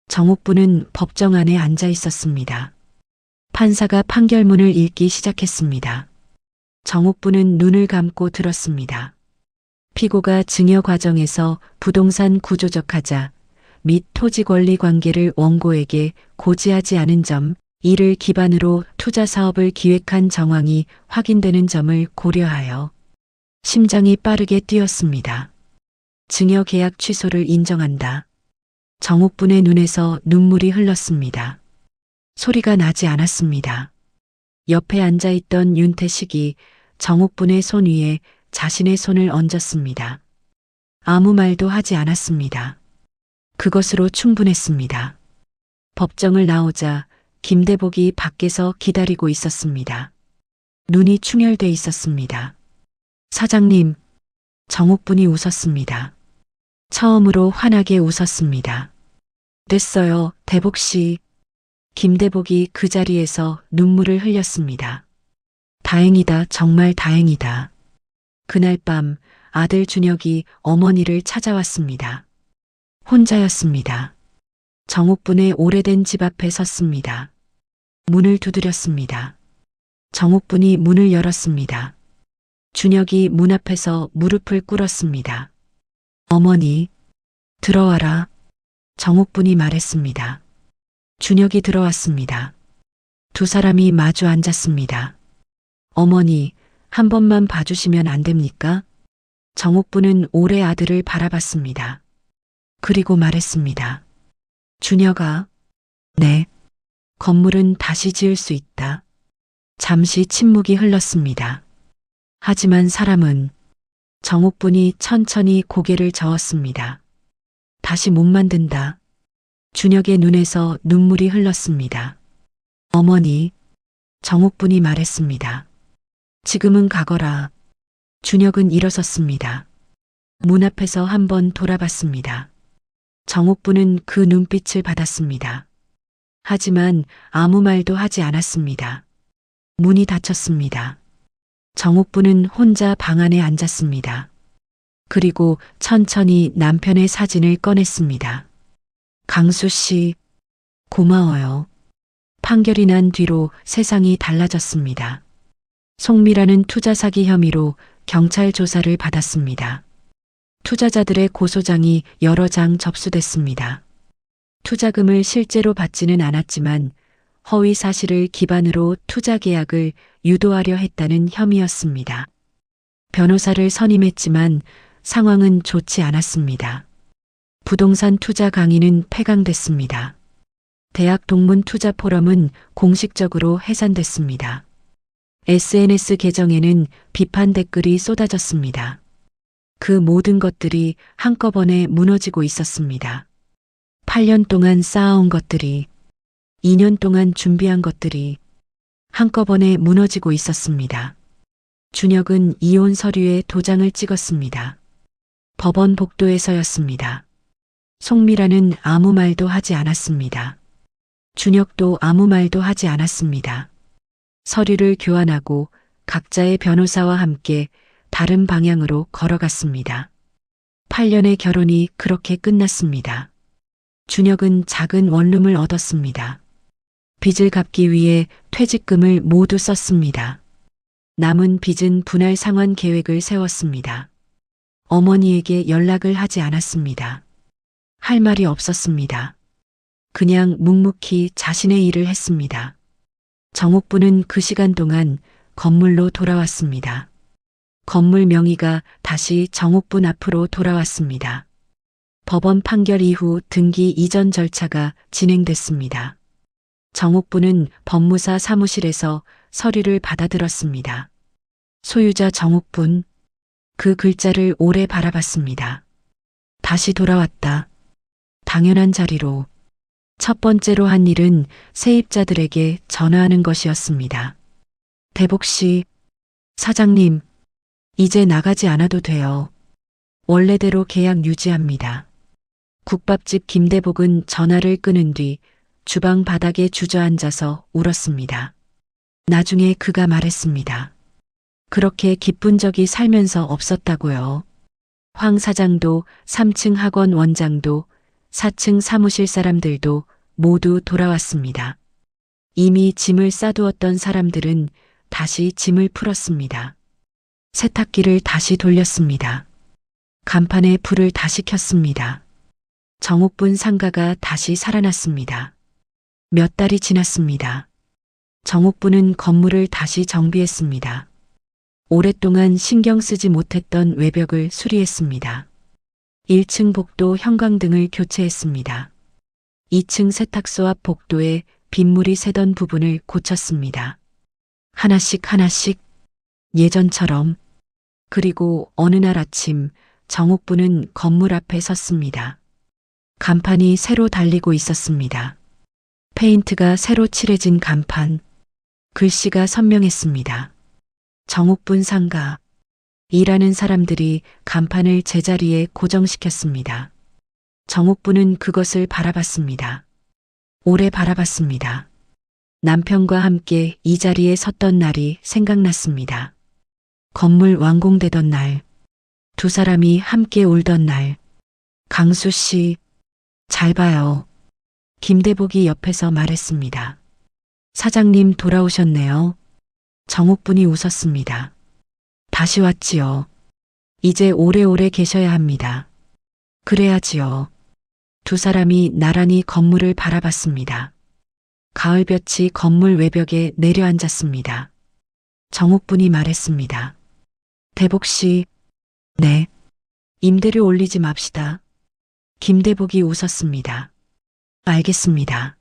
정옥분은 법정 안에 앉아 있었습니다. 판사가 판결문을 읽기 시작했습니다. 정옥분은 눈을 감고 들었습니다. 피고가 증여 과정에서 부동산 구조적 하자 및 토지 권리 관계를 원고에게 고지하지 않은 점, 이를 기반으로 투자 사업을 기획한 정황이 확인되는 점을 고려하여 심장이 빠르게 뛰었습니다. 증여 계약 취소를 인정한다. 정옥분의 눈에서 눈물이 흘렀습니다. 소리가 나지 않았습니다. 옆에 앉아있던 윤태식이 정옥분의 손 위에 자신의 손을 얹었습니다. 아무 말도 하지 않았습니다. 그것으로 충분했습니다. 법정을 나오자 김대복이 밖에서 기다리고 있었습니다. 눈이 충혈돼 있었습니다. 사장님, 정옥분이 웃었습니다. 처음으로 환하게 웃었습니다. 됐어요, 대복씨. 김대복이 그 자리에서 눈물을 흘렸습니다. 다행이다, 정말 다행이다. 그날 밤 아들 준혁이 어머니를 찾아왔습니다. 혼자였습니다. 정옥분의 오래된 집 앞에 섰습니다. 문을 두드렸습니다. 정옥분이 문을 열었습니다. 준혁이 문 앞에서 무릎을 꿇었습니다. 어머니, 들어와라. 정옥분이 말했습니다. 준혁이 들어왔습니다. 두 사람이 마주 앉았습니다. 어머니, 한 번만 봐주시면 안 됩니까? 정옥분은 올해 아들을 바라봤습니다. 그리고 말했습니다. 준혁아, 네. 건물은 다시 지을 수 있다. 잠시 침묵이 흘렀습니다. 하지만 사람은, 정옥분이 천천히 고개를 저었습니다. 다시 못 만든다. 준혁의 눈에서 눈물이 흘렀습니다. 어머니, 정옥분이 말했습니다. 지금은 가거라. 준혁은 일어섰습니다. 문 앞에서 한번 돌아봤습니다. 정옥분은 그 눈빛을 받았습니다. 하지만 아무 말도 하지 않았습니다. 문이 닫혔습니다. 정옥분은 혼자 방 안에 앉았습니다. 그리고 천천히 남편의 사진을 꺼냈습니다. 강수 씨, 고마워요. 판결이 난 뒤로 세상이 달라졌습니다. 송미라는 투자 사기 혐의로 경찰 조사를 받았습니다. 투자자들의 고소장이 여러 장 접수됐습니다. 투자금을 실제로 받지는 않았지만 허위 사실을 기반으로 투자 계약을 유도하려 했다는 혐의였습니다. 변호사를 선임했지만 상황은 좋지 않았습니다. 부동산 투자 강의는 폐강됐습니다. 대학 동문 투자 포럼은 공식적으로 해산됐습니다. SNS 계정에는 비판 댓글이 쏟아졌습니다. 그 모든 것들이 한꺼번에 무너지고 있었습니다. 8년 동안 쌓아온 것들이, 2년 동안 준비한 것들이 한꺼번에 무너지고 있었습니다. 준혁은 이혼 서류에 도장을 찍었습니다. 법원 복도에서였습니다. 송미라는 아무 말도 하지 않았습니다. 준혁도 아무 말도 하지 않았습니다. 서류를 교환하고 각자의 변호사와 함께 다른 방향으로 걸어갔습니다. 8년의 결혼이 그렇게 끝났습니다. 준혁은 작은 원룸을 얻었습니다. 빚을 갚기 위해 퇴직금을 모두 썼습니다. 남은 빚은 분할 상환 계획을 세웠습니다. 어머니에게 연락을 하지 않았습니다. 할 말이 없었습니다. 그냥 묵묵히 자신의 일을 했습니다. 정옥부는 그 시간 동안 건물로 돌아왔습니다. 건물 명의가 다시 정옥분 앞으로 돌아왔습니다. 법원 판결 이후 등기 이전 절차가 진행됐습니다. 정옥부는 법무사 사무실에서 서류를 받아들었습니다. 소유자 정옥분, 그 글자를 오래 바라봤습니다. 다시 돌아왔다. 당연한 자리로. 첫 번째로 한 일은 세입자들에게 전화하는 것이었습니다. 대복 씨, 사장님, 이제 나가지 않아도 돼요. 원래대로 계약 유지합니다. 국밥집 김대복은 전화를 끊은 뒤 주방 바닥에 주저앉아서 울었습니다. 나중에 그가 말했습니다. 그렇게 기쁜 적이 살면서 없었다고요. 황 사장도 3층 학원 원장도 4층 사무실 사람들도 모두 돌아왔습니다. 이미 짐을 싸두었던 사람들은 다시 짐을 풀었습니다. 세탁기를 다시 돌렸습니다. 간판에 불을 다시 켰습니다. 정옥분 상가가 다시 살아났습니다. 몇 달이 지났습니다. 정옥분은 건물을 다시 정비했습니다. 오랫동안 신경 쓰지 못했던 외벽을 수리했습니다. 1층 복도 형광등을 교체했습니다. 2층 세탁소 앞 복도에 빗물이 새던 부분을 고쳤습니다. 하나씩 하나씩 예전처럼. 그리고 어느 날 아침 정옥부는 건물 앞에 섰습니다. 간판이 새로 달리고 있었습니다. 페인트가 새로 칠해진 간판. 글씨가 선명했습니다. 정옥분 상가. 일하는 사람들이 간판을 제자리에 고정시켰습니다. 정옥부는 그것을 바라봤습니다. 오래 바라봤습니다. 남편과 함께 이 자리에 섰던 날이 생각났습니다. 건물 완공되던 날, 두 사람이 함께 울던 날. 강수 씨, 잘 봐요. 김대복이 옆에서 말했습니다. 사장님 돌아오셨네요. 정옥분이 웃었습니다. 다시 왔지요. 이제 오래오래 계셔야 합니다. 그래야지요. 두 사람이 나란히 건물을 바라봤습니다. 가을볕이 건물 외벽에 내려앉았습니다. 정옥분이 말했습니다. 대복 씨, 네. 임대료 올리지 맙시다. 김대복이 웃었습니다. 알겠습니다.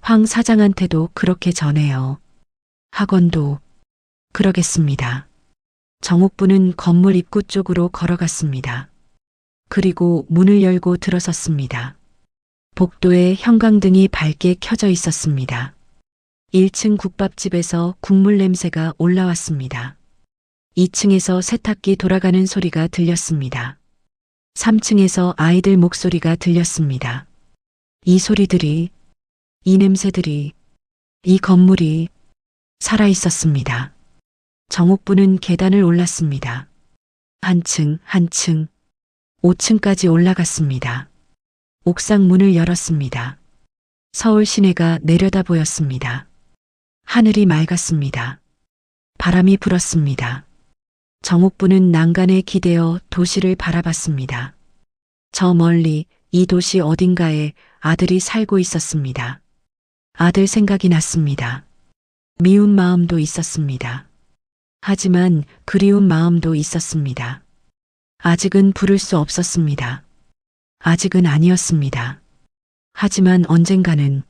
황 사장한테도 그렇게 전해요. 학원도 그러겠습니다. 정옥부는 건물 입구 쪽으로 걸어갔습니다. 그리고 문을 열고 들어섰습니다. 복도에 형광등이 밝게 켜져 있었습니다. 1층 국밥집에서 국물 냄새가 올라왔습니다. 2층에서 세탁기 돌아가는 소리가 들렸습니다. 3층에서 아이들 목소리가 들렸습니다. 이 소리들이, 이 냄새들이, 이 건물이 살아 있었습니다. 정옥부는 계단을 올랐습니다. 한층, 5층까지 올라갔습니다. 옥상 문을 열었습니다. 서울 시내가 내려다 보였습니다. 하늘이 맑았습니다. 바람이 불었습니다. 정옥부는 난간에 기대어 도시를 바라봤습니다. 저 멀리 이 도시 어딘가에 아들이 살고 있었습니다. 아들 생각이 났습니다. 미운 마음도 있었습니다. 하지만 그리운 마음도 있었습니다. 아직은 부를 수 없었습니다. 아직은 아니었습니다. 하지만 언젠가는,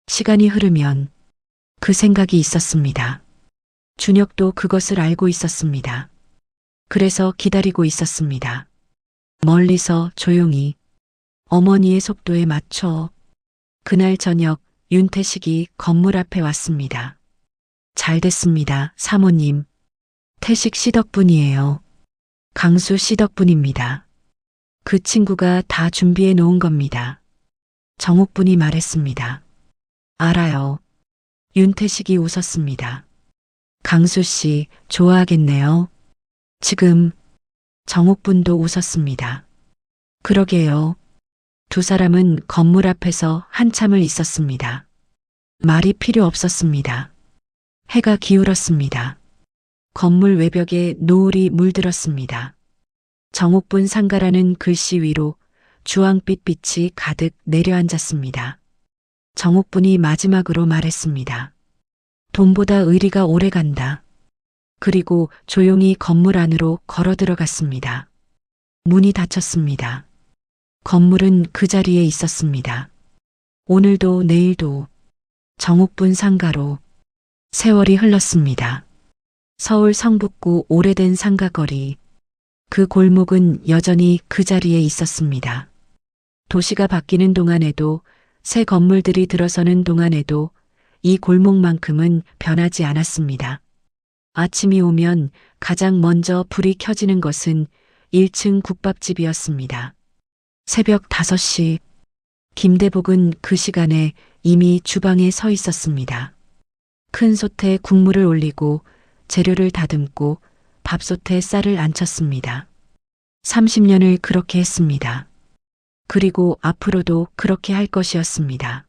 시간이 흐르면 그 생각이 있었습니다. 준혁도 그것을 알고 있었습니다. 그래서 기다리고 있었습니다. 멀리서 조용히 어머니의 속도에 맞춰. 그날 저녁 윤태식이 건물 앞에 왔습니다. 잘 됐습니다, 사모님. 태식 씨 덕분이에요. 강수 씨 덕분입니다. 그 친구가 다 준비해 놓은 겁니다. 정옥분이 말했습니다. 알아요. 윤태식이 웃었습니다. 강수 씨 좋아하겠네요. 지금 정옥분도 웃었습니다. 그러게요. 두 사람은 건물 앞에서 한참을 있었습니다. 말이 필요 없었습니다. 해가 기울었습니다. 건물 외벽에 노을이 물들었습니다. 정옥분 상가라는 글씨 위로 주황빛 빛이 가득 내려앉았습니다. 정옥분이 마지막으로 말했습니다. 돈보다 의리가 오래 간다. 그리고 조용히 건물 안으로 걸어 들어갔습니다. 문이 닫혔습니다. 건물은 그 자리에 있었습니다. 오늘도 내일도 정옥분 상가로 세월이 흘렀습니다. 서울 성북구 오래된 상가거리. 그 골목은 여전히 그 자리에 있었습니다. 도시가 바뀌는 동안에도, 새 건물들이 들어서는 동안에도 이 골목만큼은 변하지 않았습니다. 아침이 오면 가장 먼저 불이 켜지는 것은 1층 국밥집이었습니다. 새벽 5시, 김대복은 그 시간에 이미 주방에 서 있었습니다. 큰 솥에 국물을 올리고 재료를 다듬고 밥솥에 쌀을 안쳤습니다. 30년을 그렇게 했습니다. 그리고 앞으로도 그렇게 할 것이었습니다.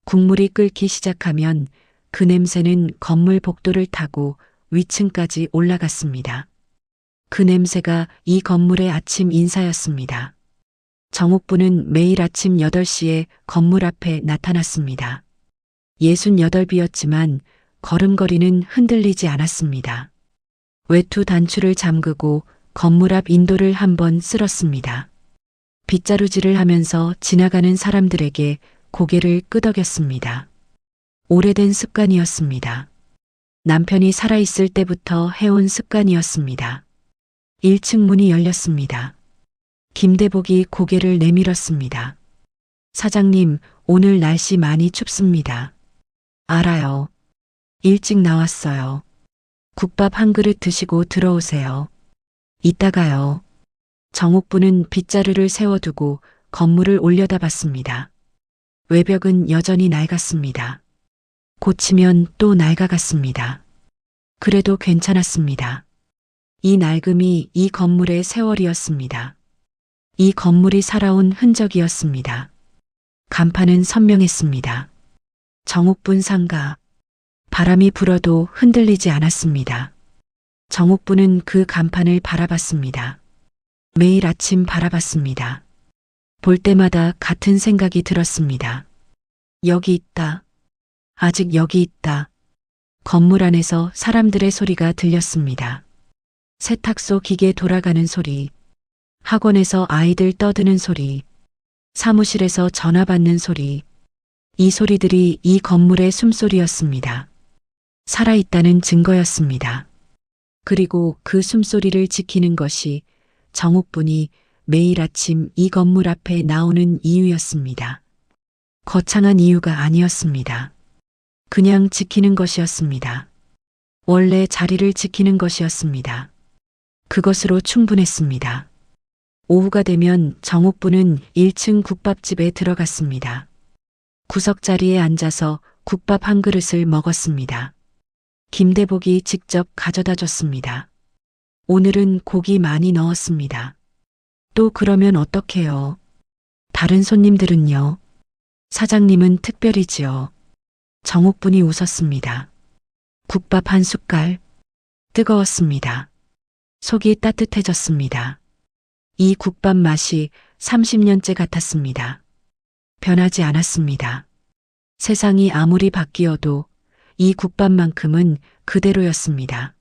국물이 끓기 시작하면 그 냄새는 건물 복도를 타고 위층까지 올라갔습니다. 그 냄새가 이 건물의 아침 인사였습니다. 정옥부는 매일 아침 8시에 건물 앞에 나타났습니다. 68비였지만 걸음걸이는 흔들리지 않았습니다. 외투 단추를 잠그고 건물 앞 인도를 한번 쓸었습니다. 빗자루질을 하면서 지나가는 사람들에게 고개를 끄덕였습니다. 오래된 습관이었습니다. 남편이 살아있을 때부터 해온 습관이었습니다. 1층 문이 열렸습니다. 김대복이 고개를 내밀었습니다. 사장님, 오늘 날씨 많이 춥습니다. 알아요. 일찍 나왔어요. 국밥 한 그릇 드시고 들어오세요. 이따가요. 정옥부는 빗자루를 세워두고 건물을 올려다봤습니다. 외벽은 여전히 낡았습니다. 고치면 또 낡아갔습니다. 그래도 괜찮았습니다. 이 낡음이 이 건물의 세월이었습니다. 이 건물이 살아온 흔적이었습니다. 간판은 선명했습니다. 정옥분 상가. 바람이 불어도 흔들리지 않았습니다. 정옥부는 그 간판을 바라봤습니다. 매일 아침 바라봤습니다. 볼 때마다 같은 생각이 들었습니다. 여기 있다. 아직 여기 있다. 건물 안에서 사람들의 소리가 들렸습니다. 세탁소 기계 돌아가는 소리, 학원에서 아이들 떠드는 소리, 사무실에서 전화 받는 소리, 이 소리들이 이 건물의 숨소리였습니다. 살아있다는 증거였습니다. 그리고 그 숨소리를 지키는 것이 정옥분이 매일 아침 이 건물 앞에 나오는 이유였습니다. 거창한 이유가 아니었습니다. 그냥 지키는 것이었습니다. 원래 자리를 지키는 것이었습니다. 그것으로 충분했습니다. 오후가 되면 정옥부는 1층 국밥집에 들어갔습니다. 구석자리에 앉아서 국밥 한 그릇을 먹었습니다. 김대복이 직접 가져다 줬습니다. 오늘은 고기 많이 넣었습니다. 또 그러면 어떡해요? 다른 손님들은요? 사장님은 특별히지요. 정옥분이 웃었습니다. 국밥 한 숟갈. 뜨거웠습니다. 속이 따뜻해졌습니다. 이 국밥 맛이 30년째 같았습니다. 변하지 않았습니다. 세상이 아무리 바뀌어도 이 국밥만큼은 그대로였습니다.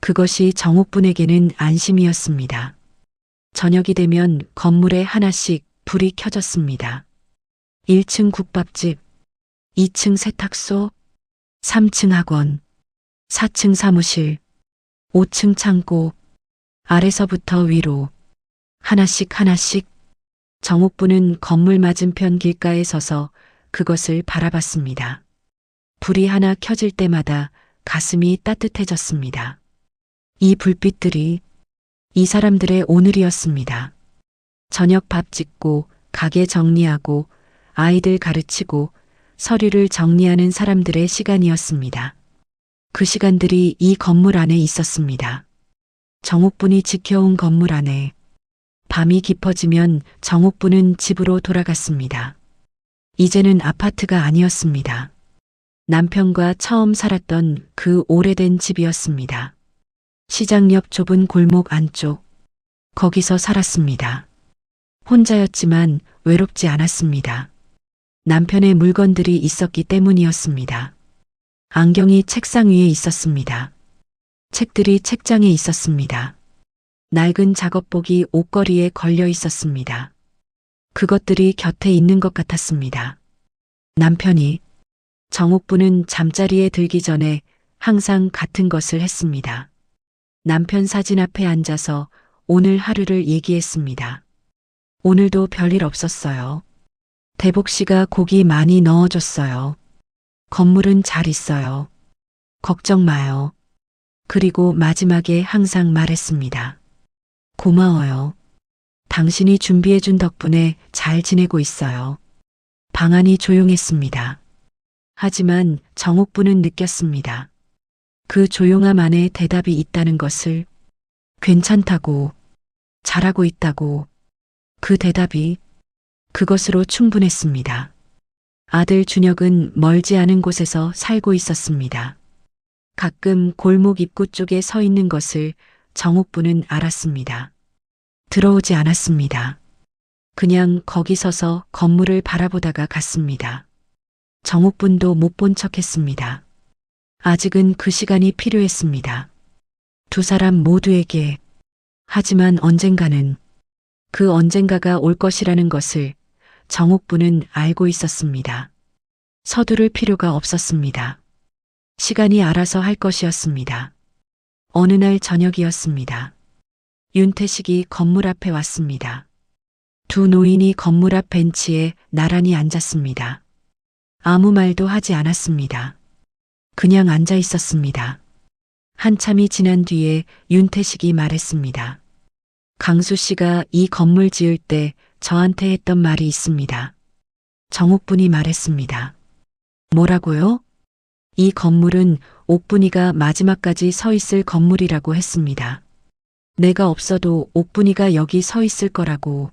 그것이 정옥분에게는 안심이었습니다. 저녁이 되면 건물에 하나씩 불이 켜졌습니다. 1층 국밥집, 2층 세탁소, 3층 학원, 4층 사무실, 5층 창고, 아래서부터 위로 하나씩 하나씩 정옥부는 건물 맞은편 길가에 서서 그것을 바라봤습니다. 불이 하나 켜질 때마다 가슴이 따뜻해졌습니다. 이 불빛들이 이 사람들의 오늘이었습니다. 저녁 밥 짓고 가게 정리하고 아이들 가르치고 서류를 정리하는 사람들의 시간이었습니다. 그 시간들이 이 건물 안에 있었습니다. 정옥분이 지켜온 건물 안에 밤이 깊어지면 정옥분은 집으로 돌아갔습니다. 이제는 아파트가 아니었습니다. 남편과 처음 살았던 그 오래된 집이었습니다. 시장 옆 좁은 골목 안쪽, 거기서 살았습니다. 혼자였지만 외롭지 않았습니다. 남편의 물건들이 있었기 때문이었습니다. 안경이 책상 위에 있었습니다. 책들이 책장에 있었습니다. 낡은 작업복이 옷걸이에 걸려 있었습니다. 그것들이 곁에 있는 것 같았습니다. 남편이 정옥부는 잠자리에 들기 전에 항상 같은 것을 했습니다. 남편 사진 앞에 앉아서 오늘 하루를 얘기했습니다. 오늘도 별일 없었어요. 대복 씨가 고기 많이 넣어줬어요. 건물은 잘 있어요. 걱정 마요. 그리고 마지막에 항상 말했습니다. 고마워요. 당신이 준비해준 덕분에 잘 지내고 있어요. 방안이 조용했습니다. 하지만 정옥부는 느꼈습니다. 그 조용함 안에 대답이 있다는 것을. 괜찮다고, 잘하고 있다고. 그 대답이 그것으로 충분했습니다. 아들 준혁은 멀지 않은 곳에서 살고 있었습니다. 가끔 골목 입구 쪽에 서 있는 것을 정옥부는 알았습니다. 들어오지 않았습니다. 그냥 거기 서서 건물을 바라보다가 갔습니다. 정옥분도 못 본 척했습니다. 아직은 그 시간이 필요했습니다. 두 사람 모두에게. 하지만 언젠가는, 그 언젠가가 올 것이라는 것을 정옥부는 알고 있었습니다. 서두를 필요가 없었습니다. 시간이 알아서 할 것이었습니다. 어느 날 저녁이었습니다. 윤태식이 건물 앞에 왔습니다. 두 노인이 건물 앞 벤치에 나란히 앉았습니다. 아무 말도 하지 않았습니다. 그냥 앉아 있었습니다. 한참이 지난 뒤에 윤태식이 말했습니다. 강수 씨가 이 건물 지을 때 저한테 했던 말이 있습니다. 정옥분이 말했습니다. 뭐라고요? 이 건물은 옥분이가 마지막까지 서 있을 건물이라고 했습니다. 내가 없어도 옥분이가 여기 서 있을 거라고.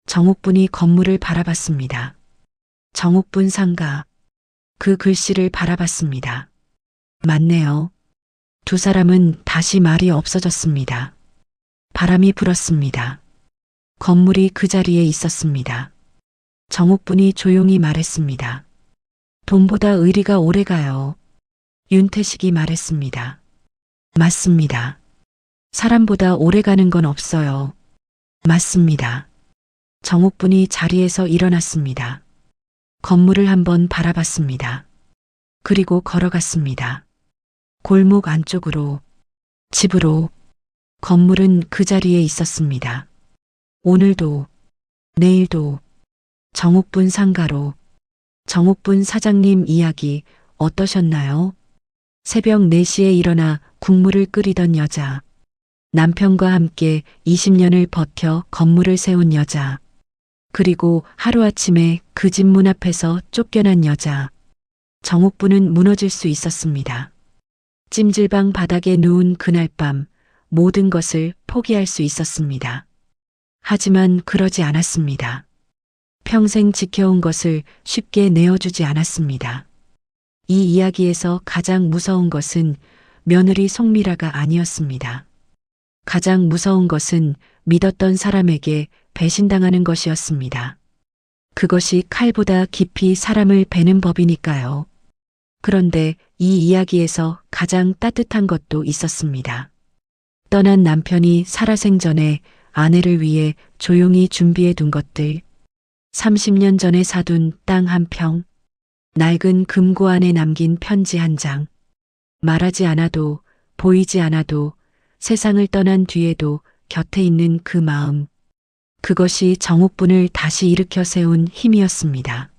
정옥분이 건물을 바라봤습니다. 정옥분 상가. 그 글씨를 바라봤습니다. 맞네요. 두 사람은 다시 말이 없어졌습니다. 바람이 불었습니다. 건물이 그 자리에 있었습니다. 정옥분이 조용히 말했습니다. 돈보다 의리가 오래가요. 윤태식이 말했습니다. 맞습니다. 사람보다 오래가는 건 없어요. 맞습니다. 정옥분이 자리에서 일어났습니다. 건물을 한번 바라봤습니다. 그리고 걸어갔습니다. 골목 안쪽으로, 집으로. 건물은 그 자리에 있었습니다. 오늘도, 내일도. 정옥분 상가로. 정옥분 사장님 이야기 어떠셨나요? 새벽 4시에 일어나 국물을 끓이던 여자. 남편과 함께 20년을 버텨 건물을 세운 여자. 그리고 하루아침에 그 집 문 앞에서 쫓겨난 여자. 정옥부는 무너질 수 있었습니다. 찜질방 바닥에 누운 그날 밤 모든 것을 포기할 수 있었습니다. 하지만 그러지 않았습니다. 평생 지켜온 것을 쉽게 내어주지 않았습니다. 이 이야기에서 가장 무서운 것은 며느리 송미라가 아니었습니다. 가장 무서운 것은 믿었던 사람에게 배신당하는 것이었습니다. 그것이 칼보다 깊이 사람을 베는 법이니까요. 그런데 이 이야기에서 가장 따뜻한 것도 있었습니다. 떠난 남편이 살아생전에 아내를 위해 조용히 준비해 둔 것들. 30년 전에 사둔 땅 한 평. 낡은 금고 안에 남긴 편지 한 장. 말하지 않아도, 보이지 않아도, 세상을 떠난 뒤에도 곁에 있는 그 마음. 그것이 정옥분을 다시 일으켜 세운 힘이었습니다.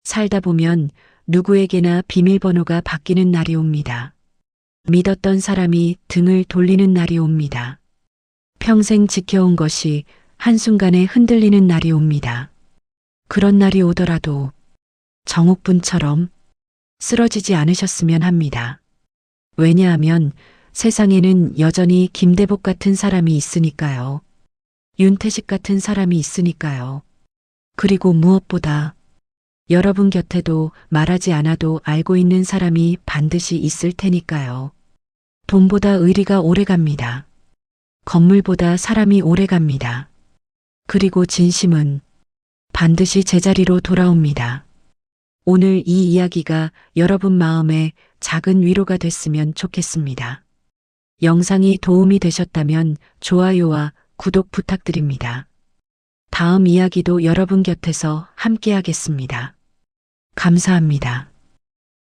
살다 보면 누구에게나 비밀번호가 바뀌는 날이 옵니다. 믿었던 사람이 등을 돌리는 날이 옵니다. 평생 지켜온 것이 한순간에 흔들리는 날이 옵니다. 그런 날이 오더라도 정옥분처럼 쓰러지지 않으셨으면 합니다. 왜냐하면 세상에는 여전히 김대복 같은 사람이 있으니까요. 윤태식 같은 사람이 있으니까요. 그리고 무엇보다 여러분 곁에도 말하지 않아도 알고 있는 사람이 반드시 있을 테니까요. 돈보다 의리가 오래갑니다. 건물보다 사람이 오래갑니다. 그리고 진심은 반드시 제자리로 돌아옵니다. 오늘 이 이야기가 여러분 마음에 작은 위로가 됐으면 좋겠습니다. 영상이 도움이 되셨다면 좋아요와 구독 부탁드립니다. 다음 이야기도 여러분 곁에서 함께 하겠습니다. 감사합니다.